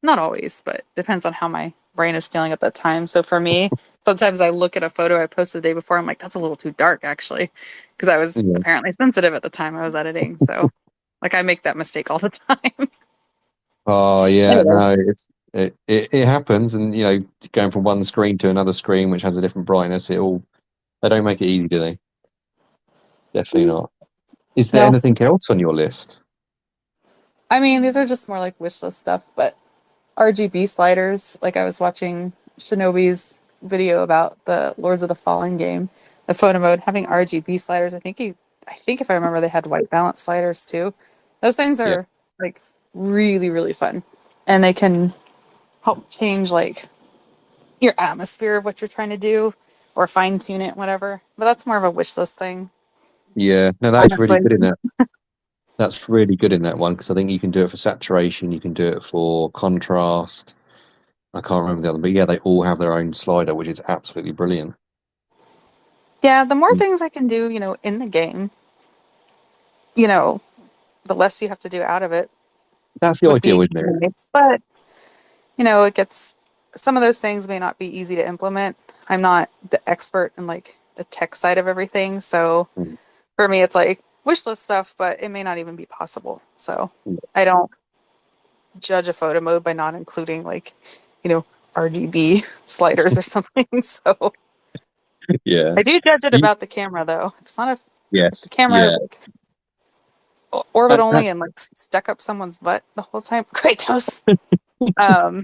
Not always, but depends on how my brain is feeling at that time. So for me, sometimes I look at a photo I posted the day before, I'm like, that's a little too dark actually, because I was yeah. apparently sensitive at the time I was editing. So like I make that mistake all the time. Oh yeah, Anyway. no, it happens, and going from one screen to another screen which has a different brightness, they don't make it easy, do they? Definitely not. Is there No, anything else on your list? I mean, these are just more like wish list stuff, but RGB sliders. Like I was watching Shinobi's video about the Lords of the Fallen game, the photo mode having RGB sliders. I think if I remember, they had white balance sliders too. Those things Yeah, are like really, really fun, and they can help change like your atmosphere of what you're trying to do, or fine tune it, whatever. But that's more of a wish list thing, yeah. No, that is really honestly. good in that. That's really good in that one because I think you can do it for saturation, you can do it for contrast. I can't remember the other, but yeah, they all have their own slider, which is absolutely brilliant. Yeah, the more Mm. things I can do, in the game, you know, the less you have to do out of it That's the would ideal, be isn't it? nice. But it gets some of those things may not be easy to implement. I'm not the expert in like the tech side of everything. So Mm. for me, it's like wish list stuff, but it may not even be possible. So Mm. I don't judge a photo mode by not including like, you know, RGB sliders or something. So Yeah. I do judge it You, about the camera though. If it's not if yes. the camera, Yeah. like, orbit only That's and like stuck up someone's butt the whole time. Kratos. Um,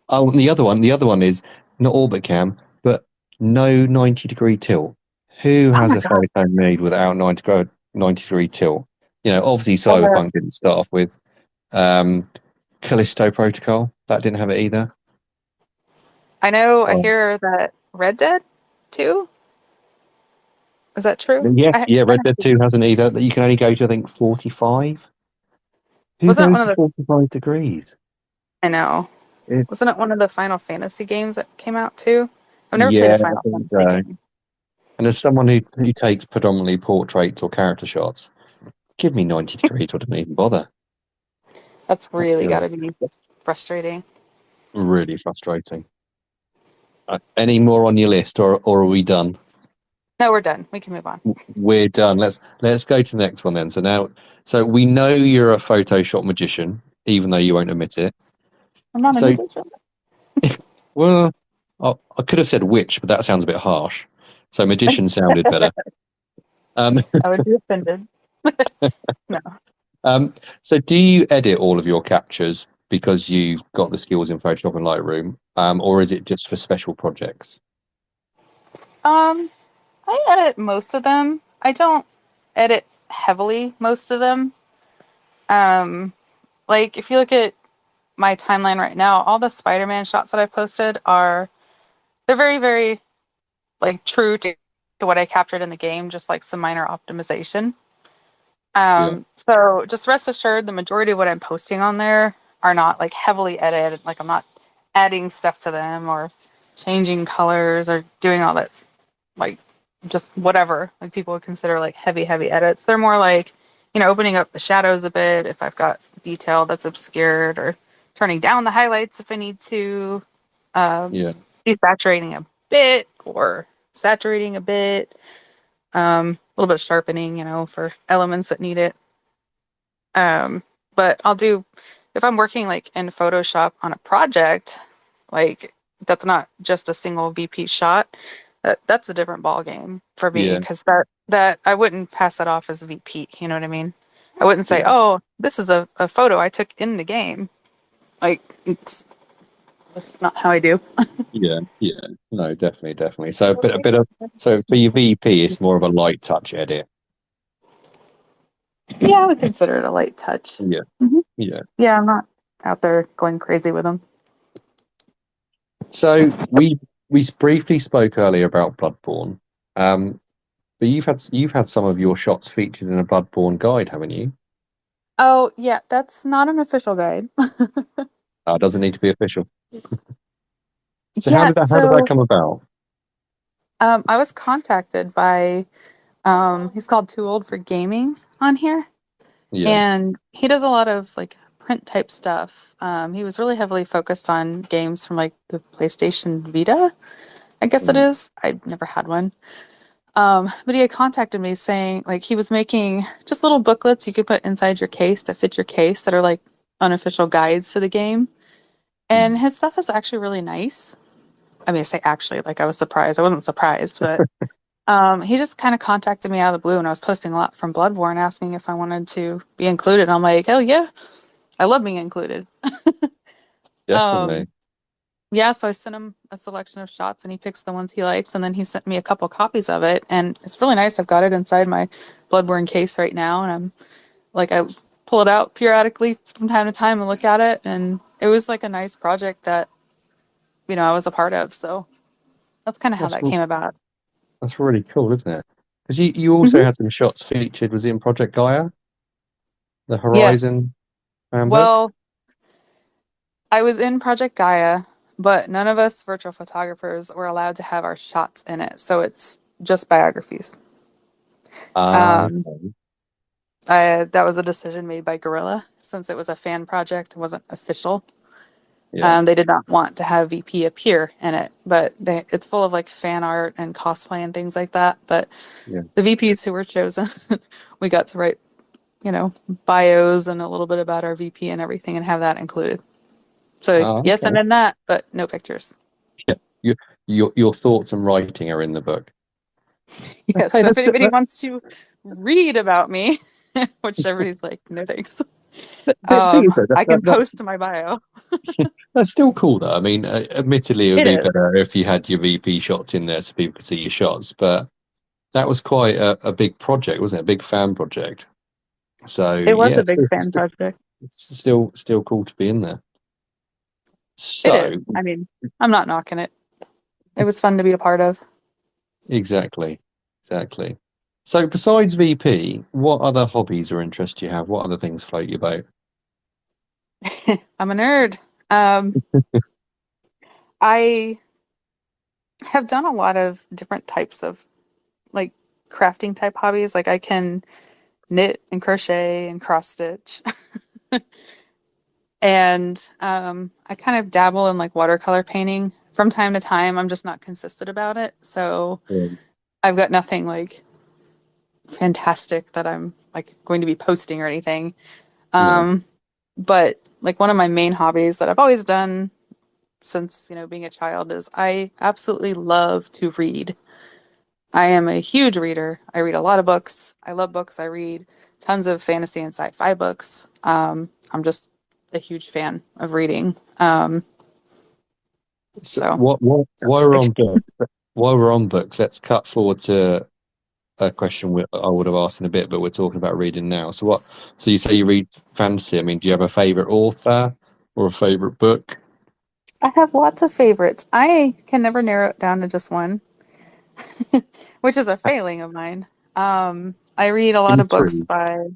oh, and the other one is not orbit cam, but no 90-degree tilt. Who oh has my a god. photo made without 90-degree tilt? You know, obviously Uh, Cyberpunk didn't start off with um, Callisto Protocol. That didn't have it either. I know. I Oh. hear that Red Dead 2. Is that true? Yes, yeah, Red Dead 2 hasn't either. That you can only go to, I think, 45. Who Wasn't it goes one of to the? 45 degrees? I know. It, Wasn't it one of the Final Fantasy games that came out too? I've never played yeah, a I Final think Fantasy so. game. And as someone who takes predominantly portraits or character shots, give me 90 degrees, I didn't even bother. That's I really got feel to be just frustrating. really frustrating. Any more on your list, or are we done? No, we're done. We can move on. We're done. Let's go to the next one then. So now, so we know you're a Photoshop magician, even though you won't admit it. I'm not a So, magician. well, I could have said witch, but that sounds a bit harsh. So magician sounded better. Um, I would be offended. No. um, so do you edit all of your captures because you've got the skills in Photoshop and Lightroom, or is it just for special projects? Um, I edit most of them. I don't edit heavily most of them. Um, like if you look at my timeline right now, all the Spider-Man shots that I posted are they're very, very like true to what I captured in the game, just like some minor optimization. Yeah, So just rest assured, the majority of what I'm posting on there are not like heavily edited. Like I'm not adding stuff to them or changing colors or doing all that, like just whatever like people would consider like heavy, heavy edits. They're more like, opening up the shadows a bit if I've got detail that's obscured or turning down the highlights if I need to, yeah, desaturating a bit or saturating a bit, a little bit of sharpening, for elements that need it. Um, but I'll do if I'm working like in Photoshop on a project, like that's not just a single VP shot. That's a different ball game for me yeah, because that I wouldn't pass that off as VP. You know what I mean? I wouldn't say, yeah, "Oh, this is a photo I took in the game." Like that's not how I do. yeah, yeah. No, definitely, definitely. So a bit of so for your VP, it's more of a light touch edit. Yeah, I would consider it a light touch. Yeah, hmm yeah. Yeah, I'm not out there going crazy with them. So we briefly spoke earlier about Bloodborne, um, but you've had some of your shots featured in a Bloodborne guide, haven't you? Oh, yeah, that's not an official guide. Doesn't need to be official. So Yeah, how did that come about? I was contacted by he's called Too Old for Gaming on here, Yeah, and he does a lot of like print type stuff. He was really heavily focused on games from like the PlayStation Vita, I guess it mm, is. I never had one. But he had contacted me saying like he was making just little booklets you could put inside your case that fit your case that are like unofficial guides to the game. And mm. his stuff is actually really nice. I mean, I say actually, like I was surprised. I wasn't surprised, but he just kind of contacted me out of the blue, and I was posting a lot from Bloodborne, asking if I wanted to be included. I'm like, hell yeah, I love being included. Definitely. Um, yeah, so I sent him a selection of shots, and he picks the ones he likes, and then he sent me a couple copies of it, and it's really nice. I've got it inside my Bloodborne case right now, and I'm like, I pull it out periodically from time to time and look at it, and it was like a nice project that I was a part of. So that's kind of how That's that came about. that's really cool, isn't it? Because you also hmm had some shots featured. Was it in Project Gaia, the Yes. Horizon handbook? Well, I was in Project Gaia, but none of us virtual photographers were allowed to have our shots in it. So it's just biographies. Um, Okay. that was a decision made by Gorilla since it was a fan project, it wasn't official. Yeah, They did not want to have VP appear in it, but it's full of like fan art and cosplay and things like that. But yeah. the VPs who were chosen, we got to write, bios and a little bit about our VP and everything and have that included. So yes, I'm Okay. in that, but no pictures. Yeah. Your thoughts and writing are in the book. Yes, Okay, so if that's anybody wants to read about me, which everybody's like, no thanks. The thing is, though, I can post to my bio. that's still cool, though. I mean, admittedly, it would It be is. better if you had your VP shots in there so people could see your shots. But that was quite a big project, wasn't it? A big fan project. So It was yeah, a big fan project. it's still cool to be in there. It is. So I mean, I'm not knocking it. It was fun to be a part of. exactly, exactly. So besides VP, what other hobbies or interests do you have? What other things float your boat? I'm a nerd. Um, I have done a lot of different types of like crafting type hobbies. Like I can knit and crochet and cross stitch. And I kind of dabble in like watercolor painting from time to time. I'm just not consistent about it. So Yeah. I've got nothing like fantastic that I'm like going to be posting or anything. No. Um, but like one of my main hobbies that I've always done since, being a child is I absolutely love to read. I am a huge reader. I read a lot of books. I love books. I read tons of fantasy and sci-fi books. I'm just a huge fan of reading. So So what that's it. while we're on books, let's cut forward to a question I would have asked in a bit, but we're talking about reading now. So what? So you say you read fantasy. I mean, do you have a favorite author or a favorite book? I have lots of favorites. I can never narrow it down to just one, which is a failing of mine. I read a lot Me of books too. by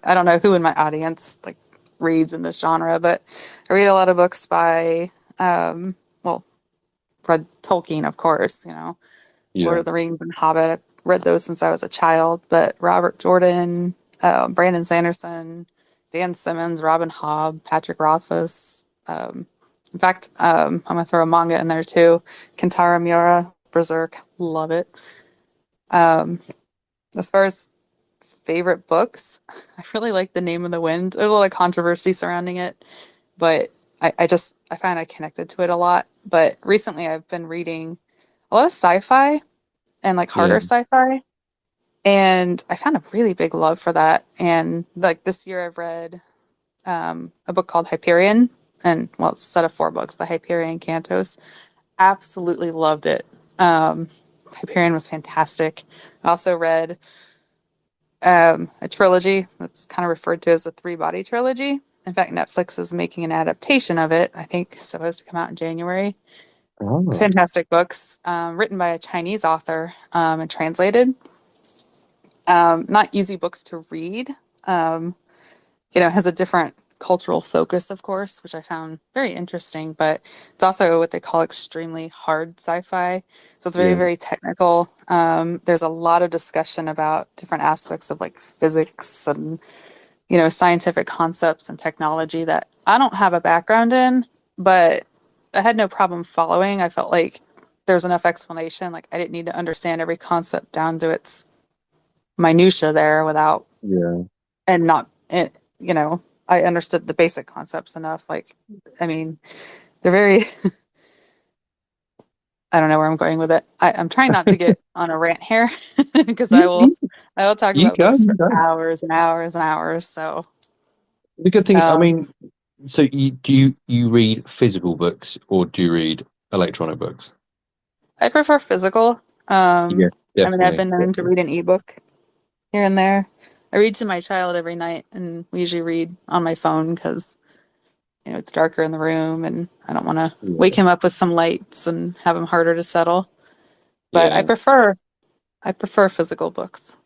I don't know who in my audience like reads in this genre, but I read a lot of books by well, read Tolkien, of course, Lord Yeah. of the Rings and Hobbit. I've read those since I was a child, but Robert Jordan, Brandon Sanderson, Dan Simmons, Robin Hobb, Patrick Rothfuss. In fact, I'm gonna throw a manga in there too. Kentaro Miura, Berserk, love it. Um, as far as favorite books, I really like The Name of the Wind. There's a lot of controversy surrounding it, but I find I connected to it a lot. But recently I've been reading a lot of sci-fi and like Yeah. harder sci-fi. And I found a really big love for that. And like this year, I've read a book called Hyperion, and well, it's a set of four books, the Hyperion Cantos. Absolutely loved it. Um, Hyperion was fantastic. I also read a trilogy that's kind of referred to as a three-body trilogy. In fact, Netflix is making an adaptation of it. I think it's supposed to come out in January. Oh, Fantastic books, written by a Chinese author and translated. Not easy books to read. Um, has a different cultural focus, of course, which I found very interesting, but it's also what they call extremely hard sci-fi. So it's very, yeah. very technical. There's a lot of discussion about different aspects of like physics and, scientific concepts and technology that I don't have a background in, but I had no problem following. I felt like there's enough explanation. Like I didn't need to understand every concept down to its minutia there without Yeah. and not it, I understood the basic concepts enough. Like, I mean, they're very, I don't know where I'm going with it. I'm trying not to get on a rant here because You, you, I will talk you about go, books you for go. hours and hours and hours. So, The good thing, I um, mean, so you read physical books or do you read electronic books? I prefer physical. Yeah, I mean, I've definitely, been known to definitely. read an ebook here and there. I read to my child every night, and we usually read on my phone because, it's darker in the room and I don't want to wake Yeah, him up with some lights and have him harder to settle. But yeah, I prefer physical books.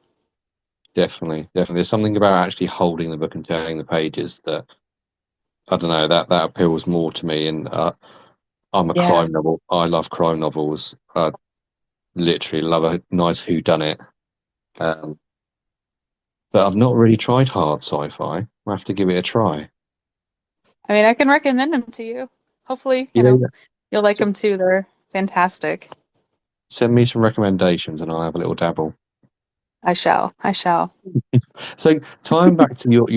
definitely, definitely. There's something about actually holding the book and turning the pages that I don't know that appeals more to me. And I'm a Yeah. crime novel. I love crime novels. I literally love a nice whodunit. Um, but I've not really tried hard sci-fi. I have to give it a try. I mean, I can recommend them to you. Hopefully, Yeah, yeah. you'll like So them too. They're fantastic. send me some recommendations and I'll have a little dabble. I shall. I shall. So tying back to your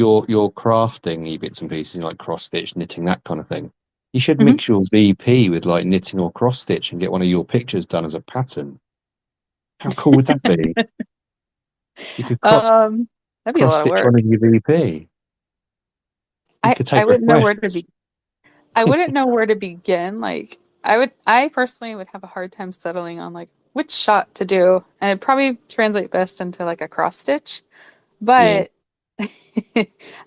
crafting bits and pieces, like cross stitch, knitting, that kind of thing. You should Mhm. mix your VP with like knitting or cross stitch and get one of your pictures done as a pattern. How cool would that be? You could cross. Um, That'd be a Cross lot of stitch work. one of your VP. You could I take wouldn't know where to requests. be. I wouldn't know where to begin. Like I personally would have a hard time settling on like which shot to do, and it'd probably translate best into like a cross stitch. Yeah. But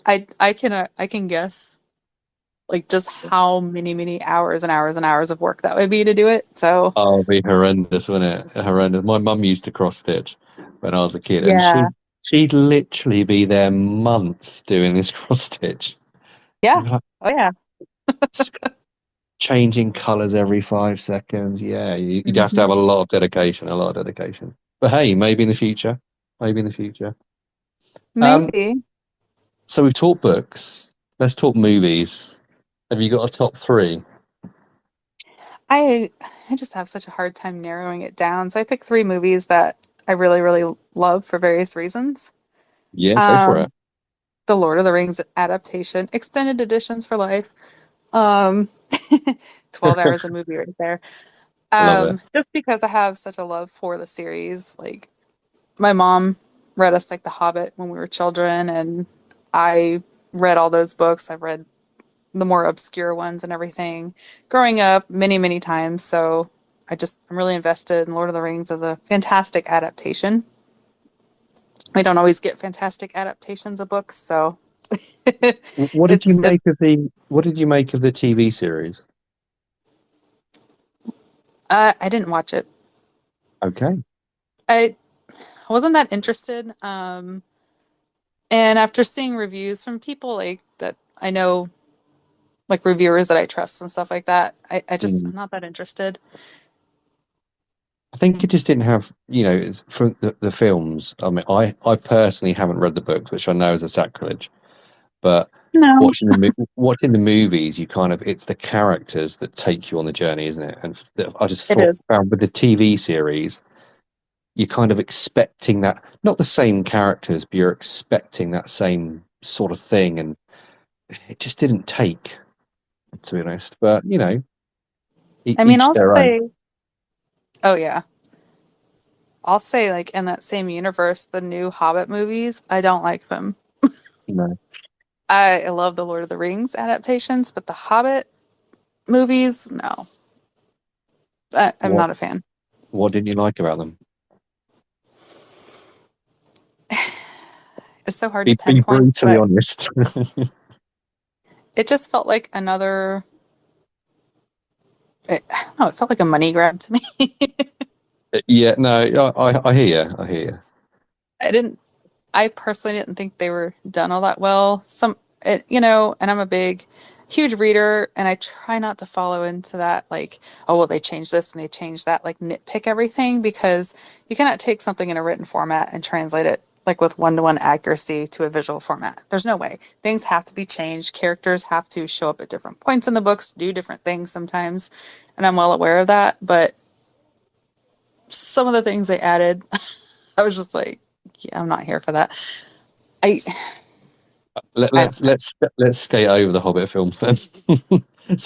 I can guess like just how many hours and hours and hours of work that would be to do it. So Oh, it'd be horrendous, wouldn't it? Horrendous. My mum used to cross stitch when I was a kid, and yeah, she'd literally be there months doing this cross stitch. yeah, You'd be like, oh yeah. "S- changing colours every 5 seconds. Yeah, you'd have to Hmm. have a lot of dedication, a lot of dedication. But hey, maybe in the future, maybe in the future. Um, Maybe. so we've talked books. Let's talk movies. Have you got a top three? I I just have such a hard time narrowing it down. So I picked three movies that I really love for various reasons. Yeah, go for Um, it. the Lord of the Rings adaptation, extended editions for life. Um, 12 hours of movie right there. I love it. Just because I have such a love for the series. Like my mom read us like The Hobbit when we were children, and I read all those books. I've read the more obscure ones and everything growing up many times. So I'm really invested in Lord of the Rings as a fantastic adaptation. I don't always get fantastic adaptations of books, so it's What did you make of the TV series? I didn't watch it. Okay. I wasn't that interested. And after seeing reviews from people like that I know, like reviewers that I trust and stuff like that, Mm. I'm not that interested. I think it just didn't have, it's from the films. I mean, I personally haven't read the books, which I know is a sacrilege, but No, watching the movies, you kind of, it's the characters that take you on the journey, isn't it? And I just it thought, is. found with the TV series, you're kind of expecting that, not the same characters, but you're expecting that same sort of thing, and it just didn't take, to be honest. But I mean, each I'll their own. say, oh yeah, I'll say like in that same universe, the new Hobbit movies, I don't like them. You know, I love the Lord of the Rings adaptations, but the Hobbit movies, no, I'm what not a fan. what didn't you like about them? It's so hard to Be pinpoint, brutally but honest. it just felt like another. I don't know, it felt like a money grab to me. Yeah, no, I hear you. I hear you. I didn't. I personally didn't think they were done all that well. And I'm a huge reader, and I try not to follow into that, like, oh, well, they changed this and they changed that, like, nitpick everything, because you cannot take something in a written format and translate it, like, with one-to-one accuracy to a visual format. There's no way. Things have to be changed. Characters have to show up at different points in the books, do different things sometimes, and I'm well aware of that. But some of the things they added, I was just like, yeah, I'm not here for that. I Let, I don't let's know. let's let's skate over the Hobbit films then.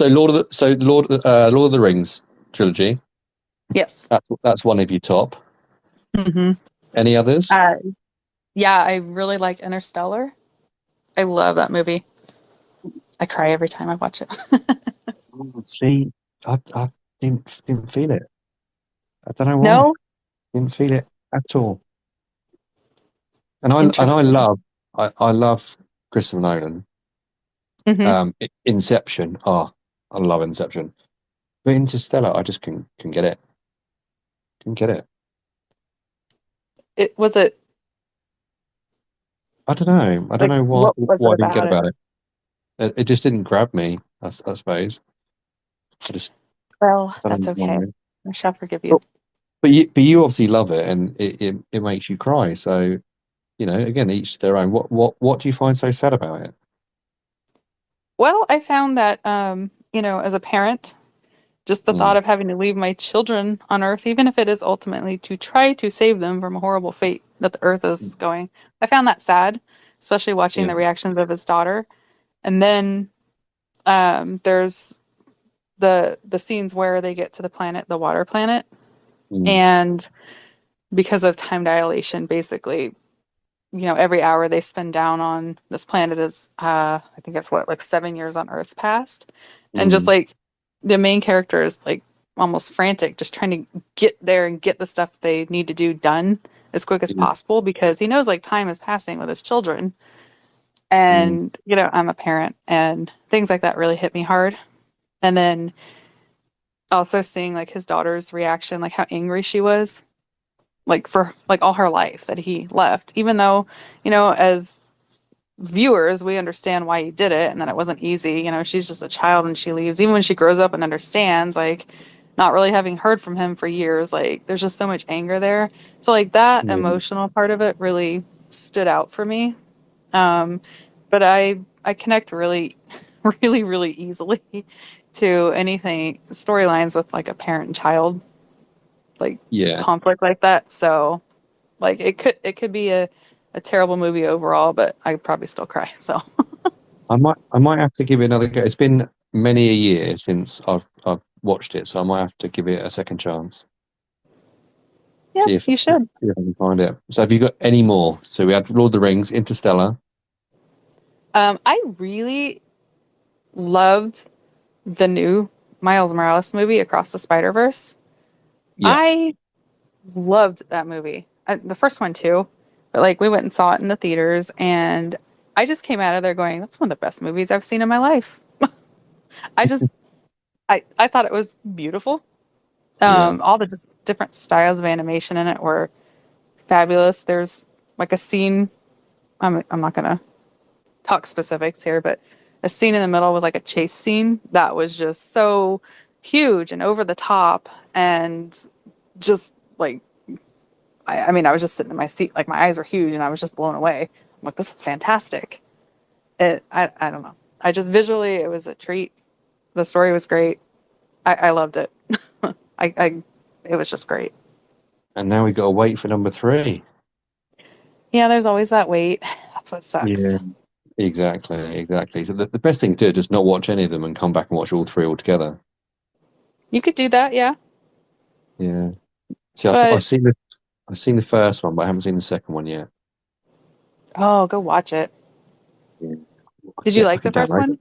Lord of the Rings trilogy. Yes. That's one of your top. Hmm. Any others? Uh, yeah, I really like Interstellar. I love that movie. I cry every time I watch it. See, I didn't feel it. I don't know why. No? Didn't feel it at all. And I Interesting. love Christopher Nolan. Hmm. Inception. Oh, I love Inception. But Interstellar, I just can get it. Can get it. It was it I don't know. I don't like know what was why it I didn't get about it? about it. It just didn't grab me. I suppose. I just Well, I that's don't okay. know. I shall forgive you. But you obviously love it, and it makes you cry. So again, each their own. What do you find so sad about it? Well, I found that as a parent, just the thought Mm, of having to leave my children on Earth, even if it is ultimately to try to save them from a horrible fate that the Earth is going, I found that sad, especially watching yeah. the reactions of his daughter. And then there's the scenes where they get to the planet, the water planet, Mm, and because of time dilation, basically every hour they spend down on this planet is, I think it's what, like 7 years on Earth passed. And just Mm, like the main character is like almost frantic, just trying to get there and get the stuff they need to do done as quick as yeah, possible because he knows like time is passing with his children. mm, And, I'm a parent and things like that really hit me hard. And then also seeing like his daughter's reaction, like how angry she was, like for like all her life that he left, even though, as viewers, we understand why he did it and that it wasn't easy. She's just a child and she leaves. Even when she grows up and understands, like, not really having heard from him for years, like, there's just so much anger there. So, like, that yeah, emotional part of it really stood out for me. Um, but I connect really, really, really easily to anything storylines with like a parent and child like yeah. conflict like that. So, like, it could be a terrible movie overall, but I'd probably still cry. So. I might have to give it another go. It's been many a year since I've watched it, so I might have to give it a second chance. Yeah, See you should. if I can find it. So have you got any more? So we had Lord of the Rings, Interstellar. I really loved the new Miles Morales movie, Across the Spider-Verse. Yeah. I loved that movie. The first one too, but like we went and saw it in the theaters, and I just came out of there going, "That's one of the best movies I've seen in my life." I just, I thought it was beautiful. Yeah. All the just different styles of animation in it were fabulous. There's like a scene. I'm not gonna talk specifics here, but a scene in the middle with like a chase scene that was just so huge and over the top and just like I mean I was just sitting in my seat like my eyes were huge and I was just blown away. I'm like, this is fantastic. I don't know. I just visually it was a treat. The story was great. I loved it. I it was just great. And now we got to wait for number three. Yeah, there's always that wait. That's what Yeah. sucks. Exactly, exactly. So the best thing to do is just not watch any of them and come back and watch all three all together. You could do that, yeah. Yeah. See, But I've seen the first one, but I haven't seen the second one yet. oh, go watch it. Yeah. Did you I like the could first download it. one?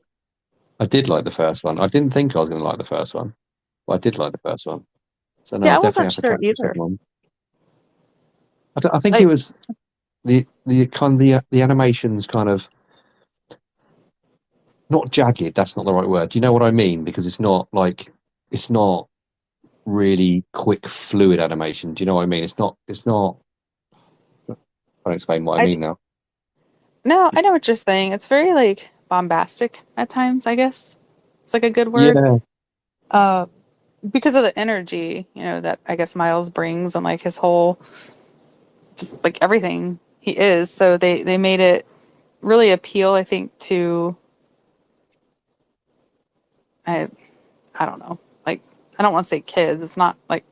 I did like the first one. I didn't think I was going to like the first one, but I did like the first one. So no, Yeah, I'll I definitely wasn't have to sure catch the either. second one. I think it Like, was the kind of the animations kind of not jagged. That's not the right word. Do you know what I mean? Because it's not really quick, fluid animation. Do you know what I mean? It's not. I'll explain what I I mean now. no, I know what you're saying. It's very like bombastic at times, I guess. It's like a good word. Yeah, Uh, because of the energy, that I guess Miles brings and like his whole just like everything he is. So they made it really appeal, I think, to I I don't know. Like I don't want to say kids. It's not like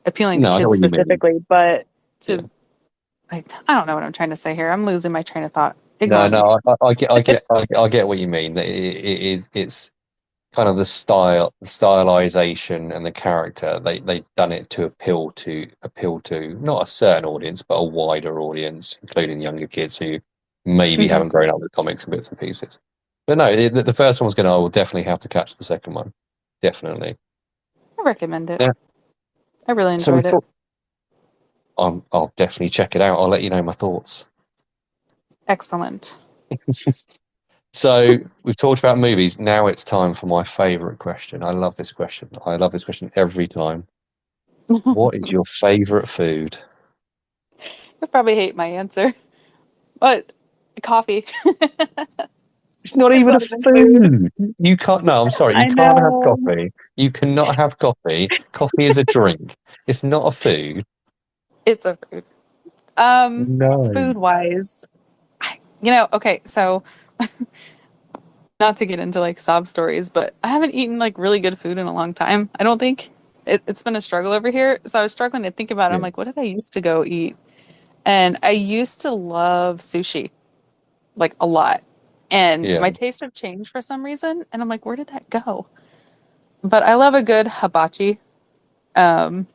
appealing to no, I know kids what you mean. specifically, but Yeah. to I don't know what I'm trying to say here. I'm losing my train of thought. No, Ignore me. no, I get what you mean. It is, it's kind of the stylization and the character. They've done it to appeal to not a certain audience, but a wider audience, including younger kids who maybe Hmm. haven't grown up with comics and bits and pieces. But no, the first one's I will definitely have to catch the second one. Definitely. I recommend it. Yeah. I really So we enjoyed it. talked. I'll definitely check it out. I'll let you know my thoughts. Excellent. So we've talked about movies. Now it's time for my favorite question. I love this question. I love this question every time. What is your favorite food? You'll probably hate my answer, but coffee. It's not It's even a not even food. food. You can't. No, I'm sorry. You I can't have know. coffee. You cannot have coffee. Coffee is a drink. It's not a food. It's a food. No. Food wise, okay, so not to get into like sob stories, but I haven't eaten like really good food in a long time. I don't think it's been a struggle over here. So I was struggling to think about it. I'm Yeah. like, what did I used to go eat? And I used to love sushi, like a lot. And Yeah. my tastes have changed for some reason. And I'm like, where did that go? But I love a good hibachi. Um,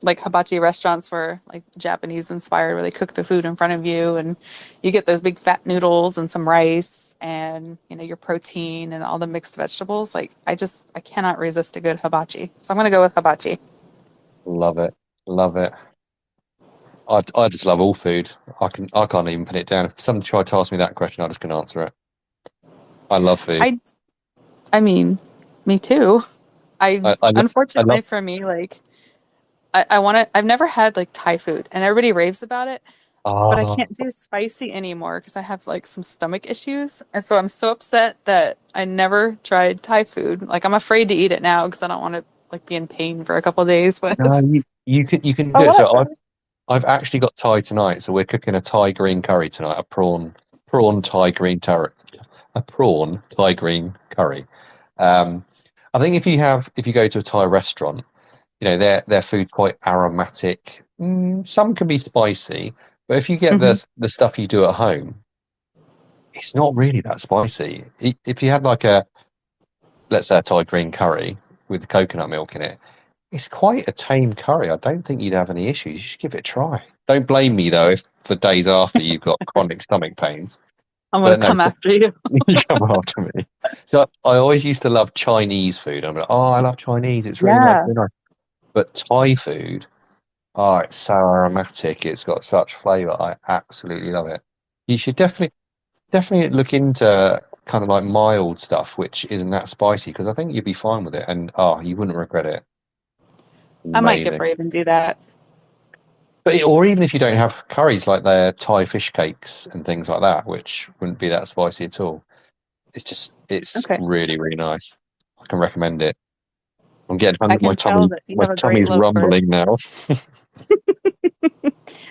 like hibachi restaurants where like Japanese inspired, where they cook the food in front of you, and you get those big fat noodles and some rice, and your protein and all the mixed vegetables. Like I cannot resist a good hibachi, so I'm gonna go with hibachi. Love it. Love it. I just love all food. I can't even pin it down. If someone tried to ask me that question, I just can answer it. I love food. I I mean, me too. I I I unfortunately love. for me, like I want to. I've never had like Thai food, and everybody raves about it, but I Oh can't do spicy anymore because I have like some stomach issues, and so I'm so upset that I never tried Thai food. Like I'm afraid to eat it now because I don't want to like be in pain for a couple of days. But no, you can I do it. want So to try. I've actually got Thai tonight. So we're cooking a Thai green curry tonight. A prawn Thai green curry. A prawn Thai green curry. Um, I think if you go to a Thai restaurant, their food's quite aromatic. Some can be spicy, but if you get Hmm. the stuff you do at home, it's not really that spicy. If you had like a, let's say, a Thai green curry with coconut milk in it, it's quite a tame curry. I don't think you'd have any issues. You should give it a try. Don't blame me though if for days after you've got chronic stomach pains. I'm gonna But no, come after you. you come after me. So I always used to love Chinese food. I'm like, oh, I love Chinese. It's really nice, Yeah, really nice. But Thai food, oh, it's so aromatic. It's got such flavour. I absolutely love it. You should definitely look into kind of like mild stuff, which isn't that spicy, because I think you'd be fine with it, and you wouldn't regret it. I might get Amazing. brave and do that. Or even if you don't have curries, like their Thai fish cakes and things like that, which wouldn't be that spicy at all. It's Okay, really, really nice. I can recommend it. I'm getting I hungry. can tell that you My have a great tummy's love for it. rumbling now.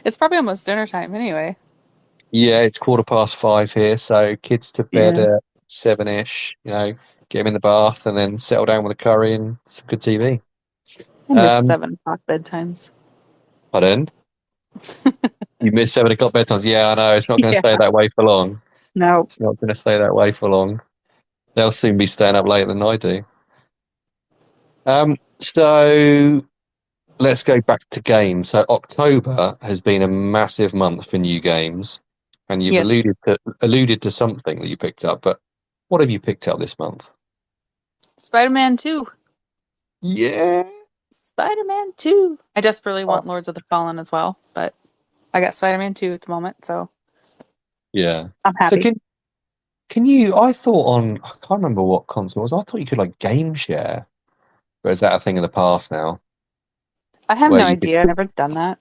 It's probably almost dinner time anyway. Yeah, it's 5:15 here, so kids to bed Yeah, at 7-ish. Get them in the bath and then settle down with a curry and some good TV. I miss Um, 7 o'clock bedtimes. pardon? You missed 7 o'clock bedtime. Yeah, I know. It's not going to Yeah, stay that way for long. no, It's not going to stay that way for long. They'll soon be staying up later than I do. So let's go back to games. So October has been a massive month for new games, and you've yes. alluded to something that you picked up. But what have you picked up this month? Spider-Man 2. Yeah. Spider-Man 2. I desperately Oh, want Lords of the Fallen as well, but I got Spider-Man 2 at the moment, so yeah. I'm So happy. can you? I thought I can't remember what console it was. I thought you could like game share, but is that a thing of the past now? I have Where no you could, idea. I've never done that.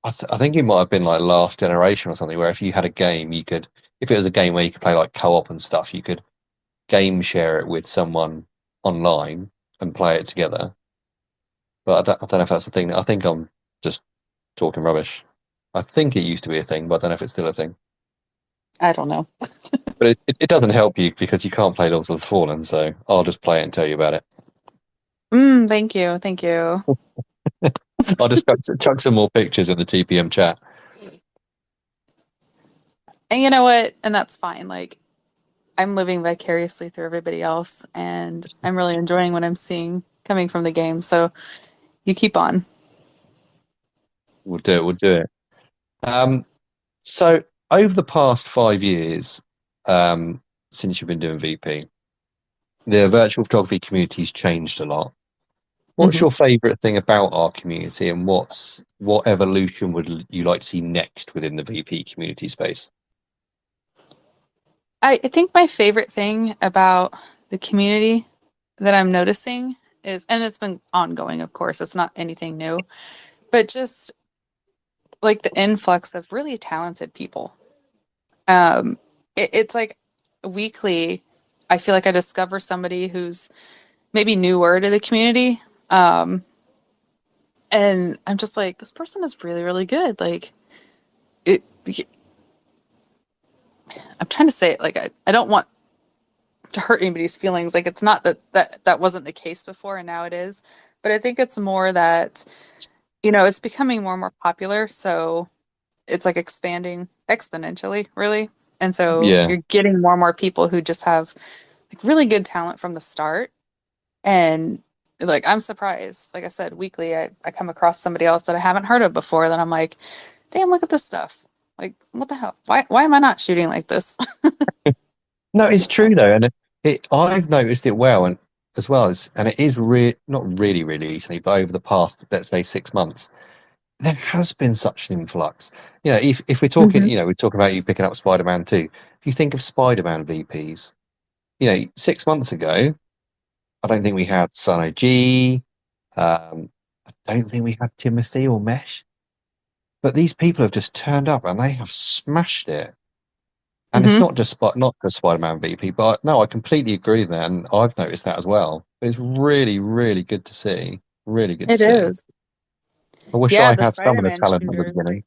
I think it might have been like last generation or something, where if you had a game, if it was a game where you could play like co-op and stuff, you could game share it with someone online and play it together. But I don't know if that's a thing. I think I'm just talking rubbish. I think it used to be a thing, but I don't know if it's still a thing. I don't know. But it doesn't help you because you can't play Lords of the Fallen, so I'll just play it and tell you about it. Thank you. Thank you. I'll just chuck some more pictures in the TPM chat. And you know what? And that's fine. Like, I'm living vicariously through everybody else, and I'm really enjoying what I'm seeing coming from the game. So you keep on. We'll do it. We'll do it. Um, so over the past 5 years, since you've been doing VP, the virtual photography community's changed a lot. What's Mhm. your favorite thing about our community, and what evolution would you like to see next within the VP community space? I think my favorite thing about the community that I'm noticing is, and it's been ongoing, of course, it's not anything new, but just like the influx of really talented people. It's like weekly, I feel like I discover somebody who's maybe newer to the community. Um, and I'm just like, this person is really, really good. Like, it, I'm trying to say it like I don't want to hurt anybody's feelings. Like it's not that wasn't the case before and now it is. But I think it's more that, it's becoming more and more popular. So it's like expanding exponentially, really. And so Yeah, you're getting more and more people who just have like really good talent from the start. And like I'm surprised. Like I said, weekly I come across somebody else that I haven't heard of before that I'm like, damn, look at this stuff. Like, what the hell? Why am I not shooting like this? No, it's true though, and I've noticed it well, and as well as, and it is not really recently, but over the past, let's say 6 months, there has been such an influx. You know, if we're talking, Hmm. we're talking about you picking up Spider-Man 2. If you think of Spider-Man VPs, 6 months ago, I don't think we had Sano G. I don't think we had Timothy or Mesh, but these people have just turned up and they have smashed it. And it's Hmm. not just Spider-Man VP, but no, I completely agree with that, and I've noticed that as well. But it's really good to see. Really good to It see. is. I wish Yeah, I the had some of the Spider-Man talent from the shooters, beginning. like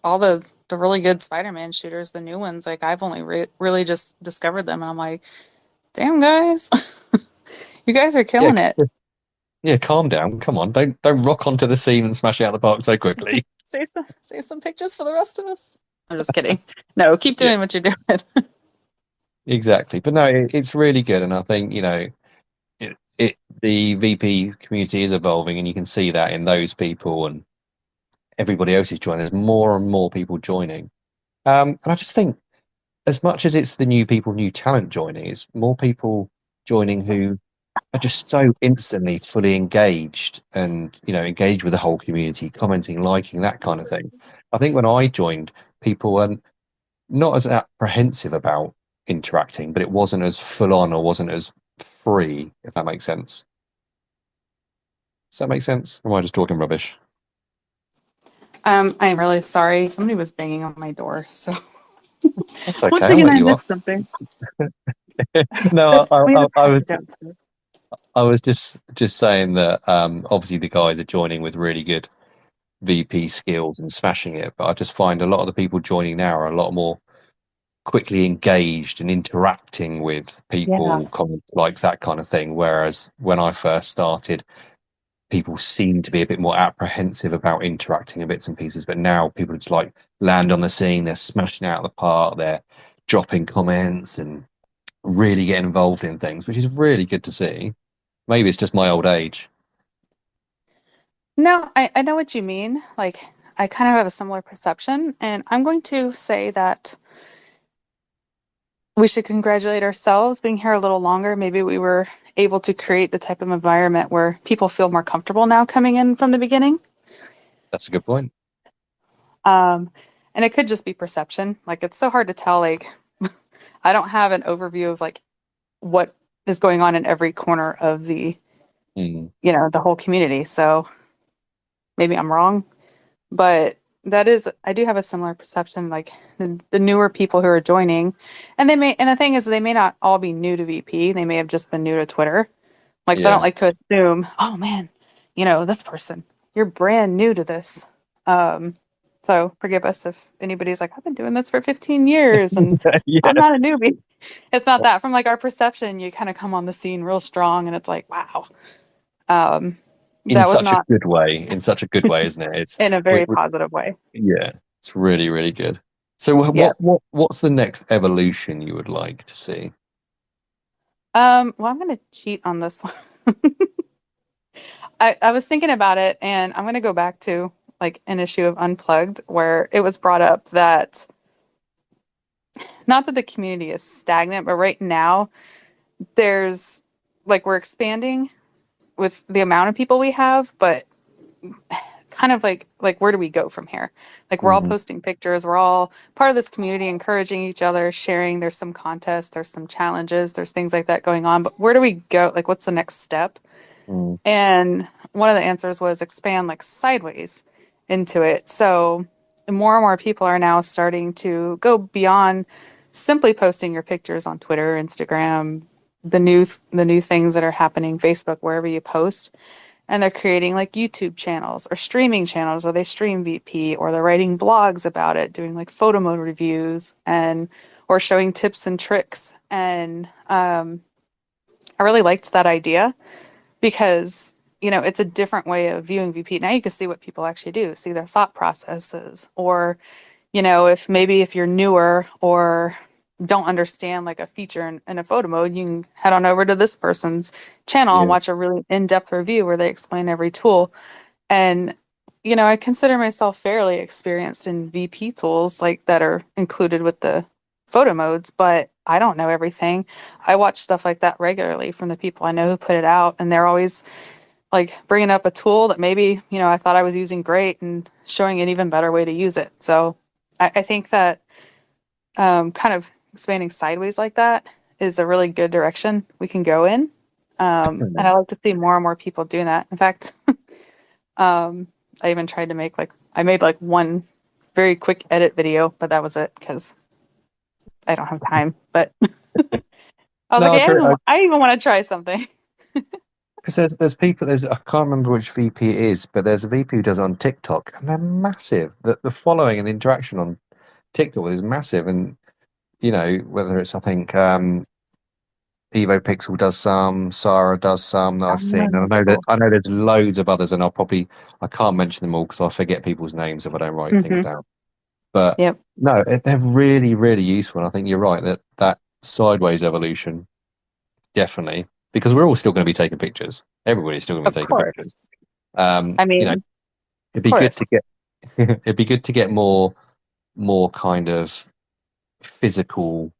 all the really good Spider-Man shooters, the new ones, like I've only really just discovered them, and I'm like, damn guys, you guys are Yeah, killing it. yeah. Calm down. Come on, don't rock onto the scene and smash it out of the park so quickly. Save some pictures for the rest of us. I'm just kidding. No, keep Yeah, doing what you're doing. exactly. But no, it's really good, and I think the VP community is evolving, and you can see that in those people and everybody else is joining. There's more and more people joining, and I just think, as much as it's the new people, new talent joining, it's more people joining who are just so instantly fully engaged and engaged with the whole community, commenting, liking, that kind of thing. I think when I joined, people were not as apprehensive about interacting, but it wasn't as full on or wasn't as free, if that makes sense. Does that make sense? Or am I just talking rubbish? I'm really sorry. Somebody was banging on my door, so That's okay. once I'll again let I you up. missed something. No, We have a party downstairs. I was just saying that obviously the guys are joining with really good VP skills and smashing it, but I just find a lot of the people joining now are a lot more quickly engaged and interacting with Yeah. people, comments, likes, that kind of thing. Whereas when I first started, people seemed to be a bit more apprehensive about interacting in bits and pieces, but now people just like land on the scene, they're smashing out of the park, they're dropping comments and really getting involved in things, which is really good to see. Maybe it's just my old age. No, I know what you mean. Like, I kind of have a similar perception, and I'm going to say that we should congratulate ourselves being here a little longer. Maybe we were able to create the type of environment where people feel more comfortable now coming in from the beginning. That's a good point. Um, and it could just be perception. Like, it's so hard to tell. Like, I don't have an overview of like what is going on in every corner of Mm, the whole community. So maybe I'm wrong. But that is, I do have a similar perception, like the newer people who are joining, and the thing is, they may not all be new to VP. They may have just been new to Twitter. Like, so I don't yeah. like to assume, oh man, this person, you're brand new to this. Um, so forgive us if anybody's like, I've been doing this for 15 years and Yeah. I'm not a newbie. It's not that. From like our perception, you kind of come on the scene real strong, and it's like, wow, um, In that was such a not good way. In such a good way, isn't it? It's in a very positive way. yeah, it's really good. So Yeah. what's the next evolution you would like to see? Well, I'm gonna cheat on this one. I was thinking about it, and I'm gonna go back to like an issue of Unplugged where it was brought up that not that the community is stagnant, but right now there's like we're expanding with the amount of people we have, but kind of like where do we go from here? Like we're all Mm, posting pictures, we're all part of this community, encouraging each other, sharing. There's some contests, there's some challenges, there's things like that going on, but where do we go? Like what's the next step? mm, And one of the answers was expand like sideways into it. So more and more people are now starting to go beyond simply posting your pictures on Twitter, Instagram, the new things that are happening, Facebook, wherever you post. And they're creating like YouTube channels or streaming channels where they stream VP, or they're writing blogs about it, doing like Photomode reviews and or showing tips and tricks. And I really liked that idea because it's a different way of viewing VP. Now you can see what people actually do, see their thought processes, or if maybe if you're newer or don't understand like a feature in a photo mode, you can head on over to this person's channel and Yeah. watch a really in-depth review where they explain every tool. And, I consider myself fairly experienced in VP tools like that are included with the photo modes, but I don't know everything. I watch stuff like that regularly from the people I know who put it out, and they're always like bringing up a tool that maybe, I thought I was using great and showing an even better way to use it. So I think that kind of expanding sideways like that is a really good direction we can go in. And I like to see more and more people doing that. In fact, I even tried to make I made like one very quick edit video, but that was it because I don't have time. But I was like, No, I hey, agree. I even want to try something. Because there's people I can't remember which VP it is, but there's a VP who does it on TikTok, and they're massive. The following and the interaction on TikTok is massive, and whether it's I think Evo Pixel does some, Sarah does some that I've seen, and Cool. I know there's loads of others, and I can't mention them all because I forget people's names if I don't write things Hmm. down. But Yep. no, they're really really useful. And I think you're right that sideways evolution definitely, because we're all still going to be taking pictures. Everybody's still going to Of be taking pictures. course. I You know, mean, it'd of be good to course. get it'd be good to get more kind of physical,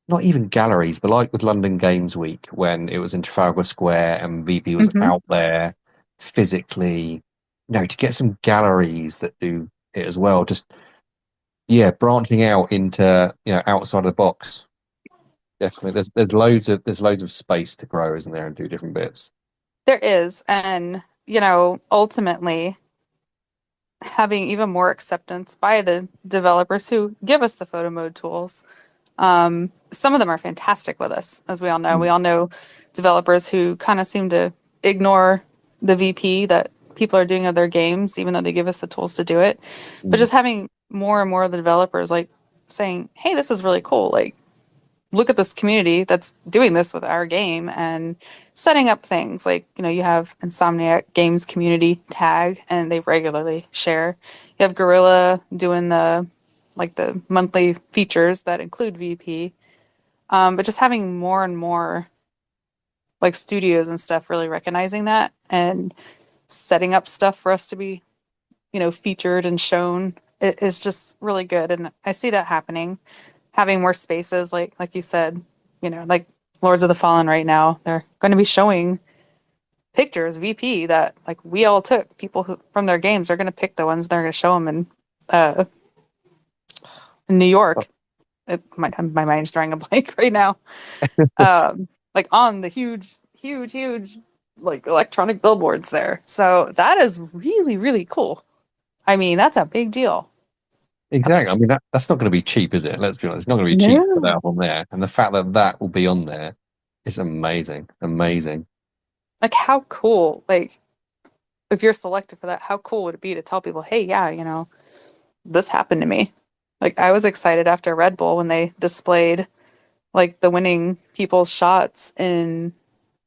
not even galleries, but like with London Games Week when it was in Trafalgar Square and VP was Hmm. out there physically, to get some galleries that do it as well. Just branching out into outside of the box. Definitely, there's loads of space to grow, isn't there, and do different bits. There is. And, ultimately, having even more acceptance by the developers who give us the photo mode tools. Some of them are fantastic with us, as we all know. We Mm, all know developers who kind of seem to ignore the VP that people are doing of their games, even though they give us the tools to do it. But mm, just having more and more of the developers like saying, "Hey, this is really cool. Like, look at this community that's doing this with our game," and setting up things like, you have Insomniac Games community tag, and they regularly share. You have Gorilla doing the monthly features that include VP. But just having more and more like studios and stuff really recognizing that and setting up stuff for us to be, featured and shown is just really good. And I see that happening. Having more spaces, like you said, like Lords of the Fallen right now, they're going to be showing pictures VP that like we all took. People who from their games are going to pick the ones they're going to show them uh, in New York. My mind's drawing a blank right now. Like on the huge, huge, huge like electronic billboards there. So that is really, really cool. I mean, that's a big deal. exactly. That's I mean, that's not going to be cheap, is it? Let's be honest. It's not going to be cheap to put that no. on there, and the fact that that will be on there is amazing, amazing. Like how cool. Like if you're selected for that, how cool would it be to tell people, hey, yeah, this happened to me. Like I was excited after Red Bull when they displayed like the winning people's shots in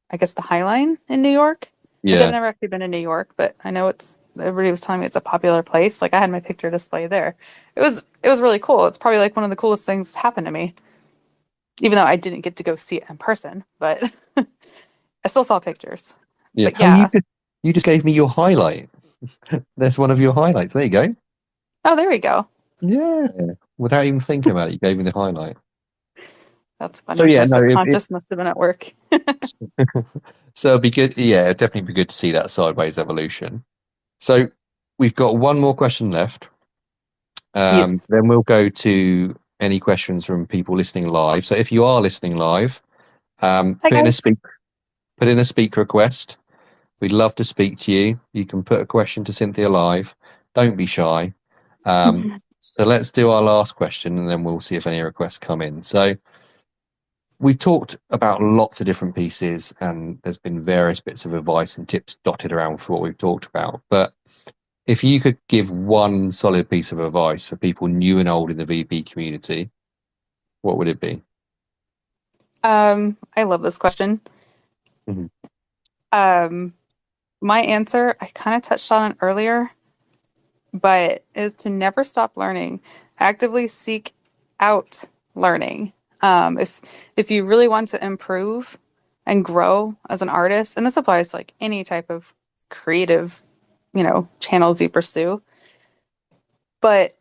I guess the High Line in New York, which I've Yeah, never actually been in New York, but I know everybody was telling me it's a popular place. Like I had my picture display there. It was really cool. It's probably like one of the coolest things that happened to me, even though I didn't get to go see it in person, but I still saw pictures. yeah. But Oh, yeah. you just gave me your highlight. That's one of your highlights. There you go. Oh, there we go. Yeah, without even thinking about it, you gave me the highlight. That's So funny. yeah, My no, subconscious must have been at work. so it'd be good. Yeah, it'd definitely be good to see that sideways evolution. So we've got one more question left. Yes. Then we'll go to any questions from people listening live. So if you are listening live, Hi guys. put in a speak request. We'd love to speak to you. You can put a question to Cynthia live. Don't be shy. So let's do our last question, and then we'll see if any requests come in. So we've talked about lots of different pieces, and there's been various bits of advice and tips dotted around for what we've talked about. But if you could give one solid piece of advice for people new and old in the VP community, what would it be? I love this question. Mhm. Um, my answer, I kind of touched on it earlier, but is to never stop learning. Actively seek out learning. If you really want to improve and grow as an artist, and this applies to like any type of creative, channels you pursue, but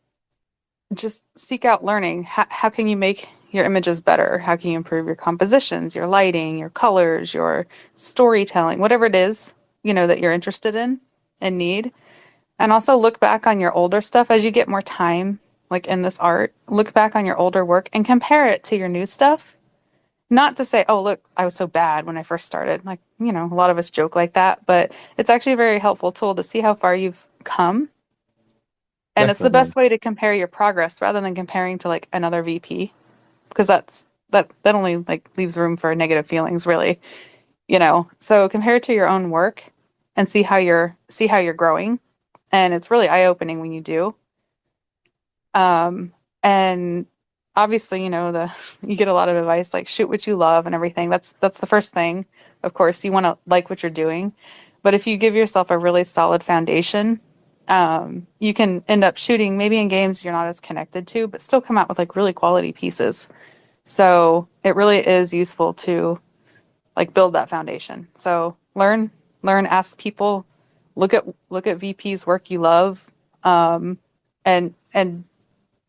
just seek out learning. How can you make your images better? How can you improve your compositions, your lighting, your colors, your storytelling, whatever it is, that you're interested in and need. And also look back on your older stuff as you get more time, like in this art. Look back on your older work and compare it to your new stuff. Not to say, oh, look, I was so bad when I first started. Like, a lot of us joke like that, but it's actually a very helpful tool to see how far you've come. And it's the Definitely. best way to compare your progress rather than comparing to like another VP, because that only like leaves room for negative feelings, really. So compare it to your own work and see how you're growing, and it's really eye-opening when you do. And obviously, the you get a lot of advice like shoot what you love and everything. That's the first thing. Of course, you want to like what you're doing, but if you give yourself a really solid foundation, you can end up shooting maybe in games you're not as connected to, but still come out with like really quality pieces. So it really is useful to like build that foundation. So learn, ask people, look at VP's work you love, and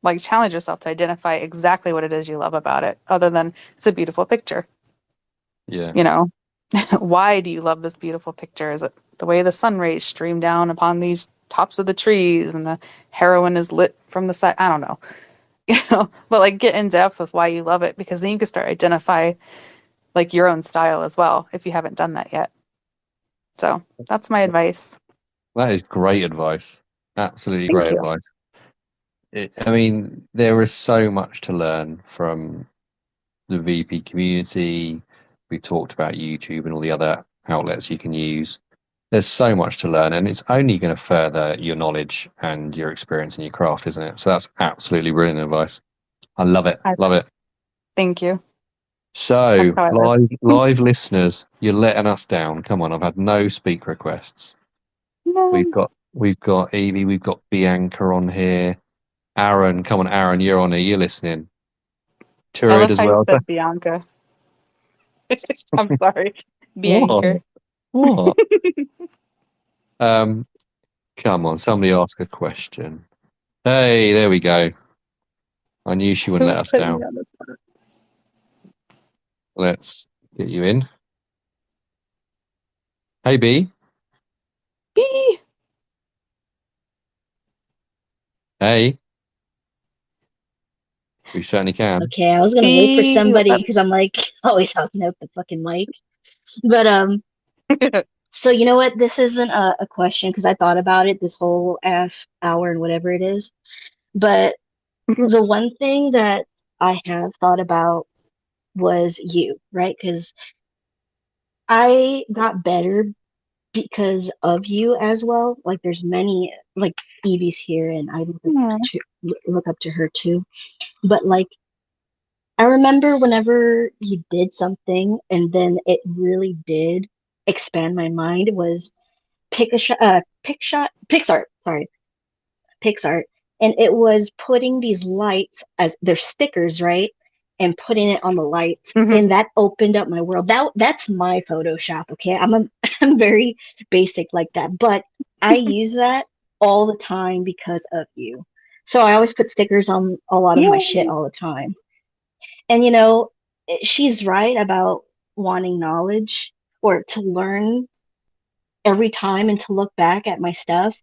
like challenge yourself to identify exactly what it is you love about it, other than it's a beautiful picture. Yeah. You know, why do you love this beautiful picture? Is it the way the sun rays stream down upon these tops of the trees and the heroine is lit from the side? I don't know, but like get in depth with why you love it, because then you can start identify like your own style as well if you haven't done that yet. So that's my advice. That is great advice. Absolutely Thank great you. advice. I mean, there is so much to learn from the VP community. We talked about YouTube and all the other outlets you can use. There's so much to learn, and it's only going to further your knowledge and your experience in your craft, isn't it? So that's absolutely brilliant advice. I love it. I, Love it. thank you. That's So, how I live. live listeners, you're letting us down. Come on, I've had no speak requests. We've No, got we've got Evie, we've got Bianca on here. Aaron, come on, Aaron, you're on here. You're listening. I Turid love as how you well. said Bianca. I'm sorry, What? Bianca. What? Um, come on, somebody ask a question. Hey, there we go. I knew she wouldn't let Who's us putting down. me on the spot? Let's get you in. Hey, B. B. Hey, we certainly can. Okay, I was gonna wait for B. What's somebody up? because I'm like always hogging out the fucking mic. But Mhm. so you know what? This isn't a question because I thought about it this whole ass hour and whatever it is. But the one thing that I have thought about was you, right? Because I got better because of you as well. Like there's many like Evie's here, and I look up to her too. But like I remember whenever you did something and then it really did expand my mind was Pixart, and it was putting these lights as they're stickers, right? And putting it on the lights, and that opened up my world. That's my Photoshop, okay? I'm very basic like that, but I use that all the time because of you. So I always put stickers on a lot of my shit Yay. all the time. And she's right about wanting knowledge or to learn every time and to look back at my stuff.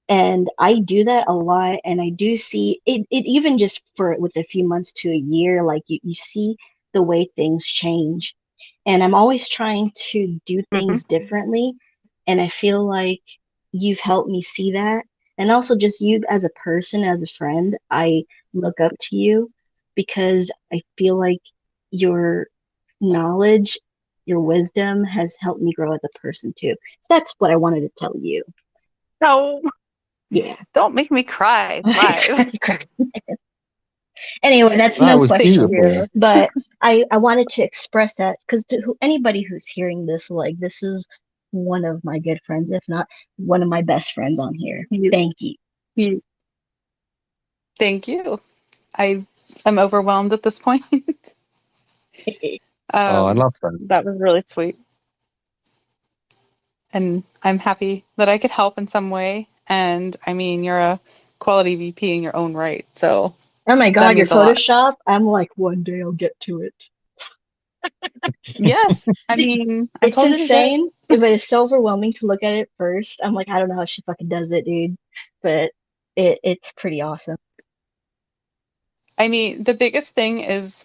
And I do that a lot. And I do see it even just for with a few months to a year, like you see the way things change. And I'm always trying to do Mhm. things differently. And I feel like you've helped me see that. And also just you as a person, as a friend, I look up to you because I feel like your knowledge, your wisdom has helped me grow as a person too. That's what I wanted to tell you. No, Yeah. don't make me cry live. Anyway, that's That no was Thank question. beautiful. you. But I wanted to express that because to anybody who's hearing this, like this is one of my good friends, if not one of my best friends on here. You, Thank you. you, thank you. I'm overwhelmed at this point. Oh, I love that. That was really sweet. And I'm happy that I could help in some way. And I mean, you're a quality VP in your own right. So Oh my that God, your means a lot. Photoshop. I'm like, one day I'll get to it. Yes. I mean, I It's told you to get it. insane, but it's so overwhelming to look at it first. I'm like, I don't know how she fucking does it, dude. But it's pretty awesome. I mean, the biggest thing is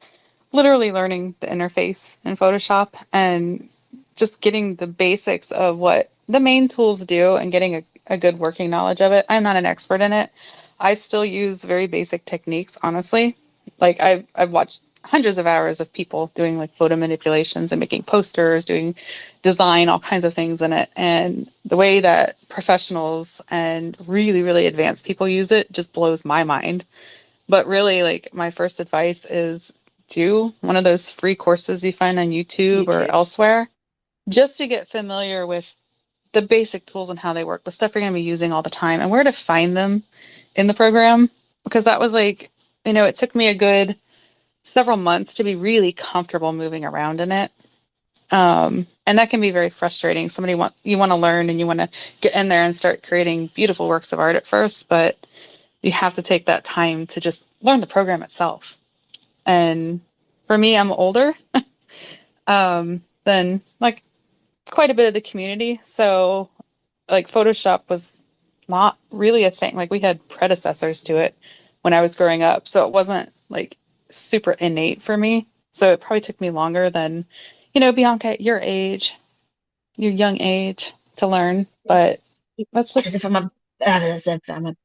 literally learning the interface in Photoshop and just getting the basics of what the main tools do and getting a good working knowledge of it. I'm not an expert in it. I still use very basic techniques, honestly. Like I've watched hundreds of hours of people doing like photo manipulations and making posters, doing design, all kinds of things in it. And the way that professionals and really, really advanced people use it just blows my mind. But really, like, my first advice is do one of those free courses you find on YouTube or YouTube. elsewhere just to get familiar with the basic tools and how they work, the stuff you're going to be using all the time, and where to find them in the program. Because that was like, it took me a good several months to be really comfortable moving around in it. And that can be very frustrating. You want to learn and you want to get in there and start creating beautiful works of art at first, but you have to take that time to just learn the program itself. And for me, I'm older than like quite a bit of the community. So like Photoshop was not really a thing. Like we had predecessors to it when I was growing up. So it wasn't like super innate for me. So it probably took me longer than, Bianca at your age, your young age to learn. But that's As just, if I'm a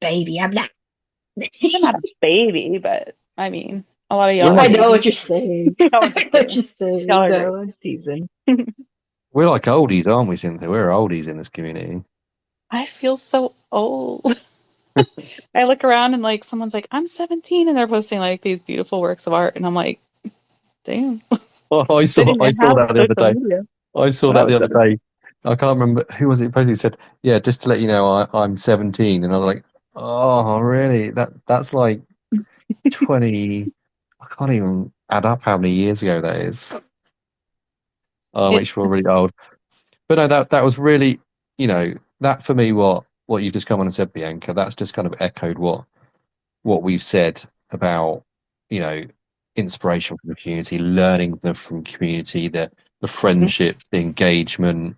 baby. I'm not. I'm not a baby, but I mean, a lot of y'all We're are I like know what babies. you're saying. No, I'm I know just what kidding. you're saying. Y'all are great. No, I'm teasing. we're like oldies, aren't we, Cynthia? We're oldies in this community. I feel so old. I look around and like someone's like, I'm 17 and they're posting like these beautiful works of art. And I'm like, damn, Oh, they didn't I even saw have that the other social day. media I saw when I that was the other 17. day. I can't remember who was it. Basically said, "Yeah, just to let you know, I'm 17," and I was like, "Oh, really? That's like 20. I can't even add up how many years ago that is. Oh, it makes you feel really It's old." But no, that was really, that for me, what you've just come on and said, Bianca. That's just kind of echoed what we've said about, you know, inspiration from the community, learning from community, the Mhm. friendships, the engagement,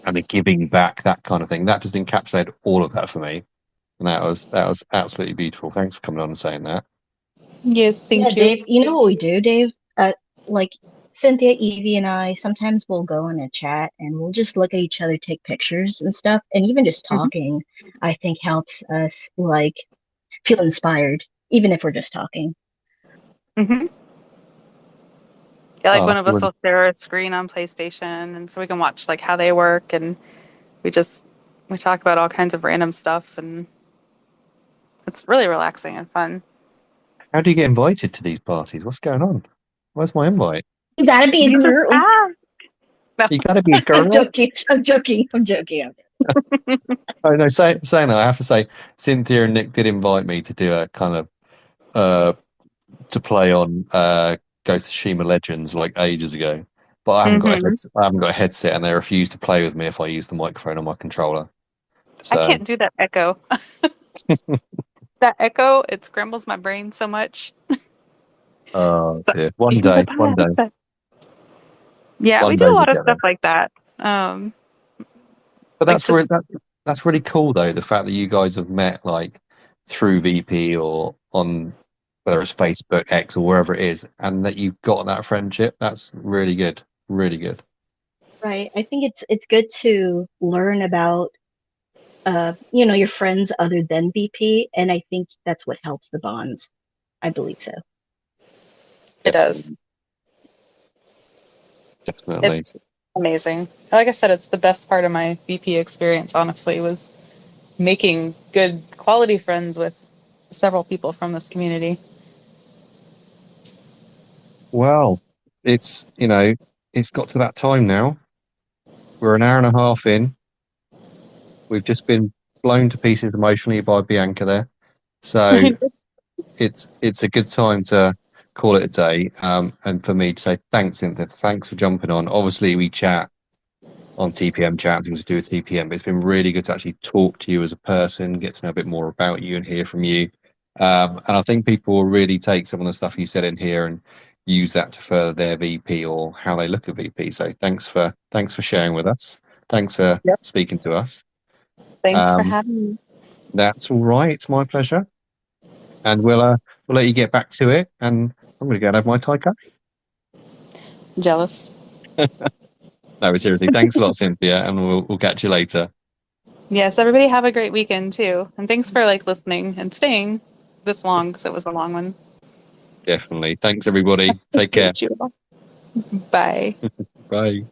and the giving back, that kind of thing. That just encapsulated all of that for me, and that was absolutely beautiful. Thanks for coming on and saying that. Yes, Yeah, thank you. Dave, you know what we do, Dave? Like Cynthia, Evie, and I, sometimes we'll go in a chat and we'll just look at each other, take pictures and stuff. And even just Hmm. talking, I think helps us like feel inspired, even if we're just talking. Hmm. Yeah, like Oh, one that's of us really will share a screen on PlayStation and so we can watch like how they work and we just we talk about all kinds of random stuff and it's really relaxing and fun. how do you get invited to these parties? What's going on? Where's my invite? You gotta be a You just girl. ask. No. You got to be a I'm girl. joking. I'm joking. I'm joking. Oh no, saying that, I have to say, Cynthia and Nick did invite me to do a kind of uh to play on Ghost of Tsushima Legends like ages ago, but Hmm. I haven't got a headset, and they refused to play with me if I use the microphone on my controller. I So, can't do that echo. That echo, it scrambles my brain so much. oh So dear, you need to buy one a day, headset. Yeah, we one do day a we'll lot of get there. stuff like that. Um, But like just that's really cool though. The fact that you guys have met like through VP or on whether it's Facebook, X, or wherever it is, and that you've got that friendship. That's really good. Really good. Right. I think it's good to learn about your friends other than BP, and I think that's what helps the bonds. I believe so. it does. Definitely. Definitely. It's amazing. Like I said, it's the best part of my VP experience, honestly, was making good quality friends with several people from this community. Well, it's got to that time now. We're an hour and a half in. We've just been blown to pieces emotionally by Bianca there. So it's a good time to call it a day. And for me to say thanks, Cynthia. Thanks for jumping on. Obviously, we chat on TPM chat, things to do with TPM, but it's been really good to actually talk to you as a person, get to know a bit more about you and hear from you. And I think people will really take some of the stuff you said in here and use that to further their VP or how they look at VP. So thanks for sharing with us. Thanks for Yep. speaking to us. Thanks for Um, having me. that's all right. It's my pleasure. And we'll let you get back to it. And I'm going to go and have my Thai curry. Jealous. No, seriously, thanks a lot, Cynthia, and we'll catch you later. Yes, everybody have a great weekend too. And thanks for listening and staying this long because it was a long one. Definitely. Thanks, everybody. Take care. Appreciate you all. Bye. Bye.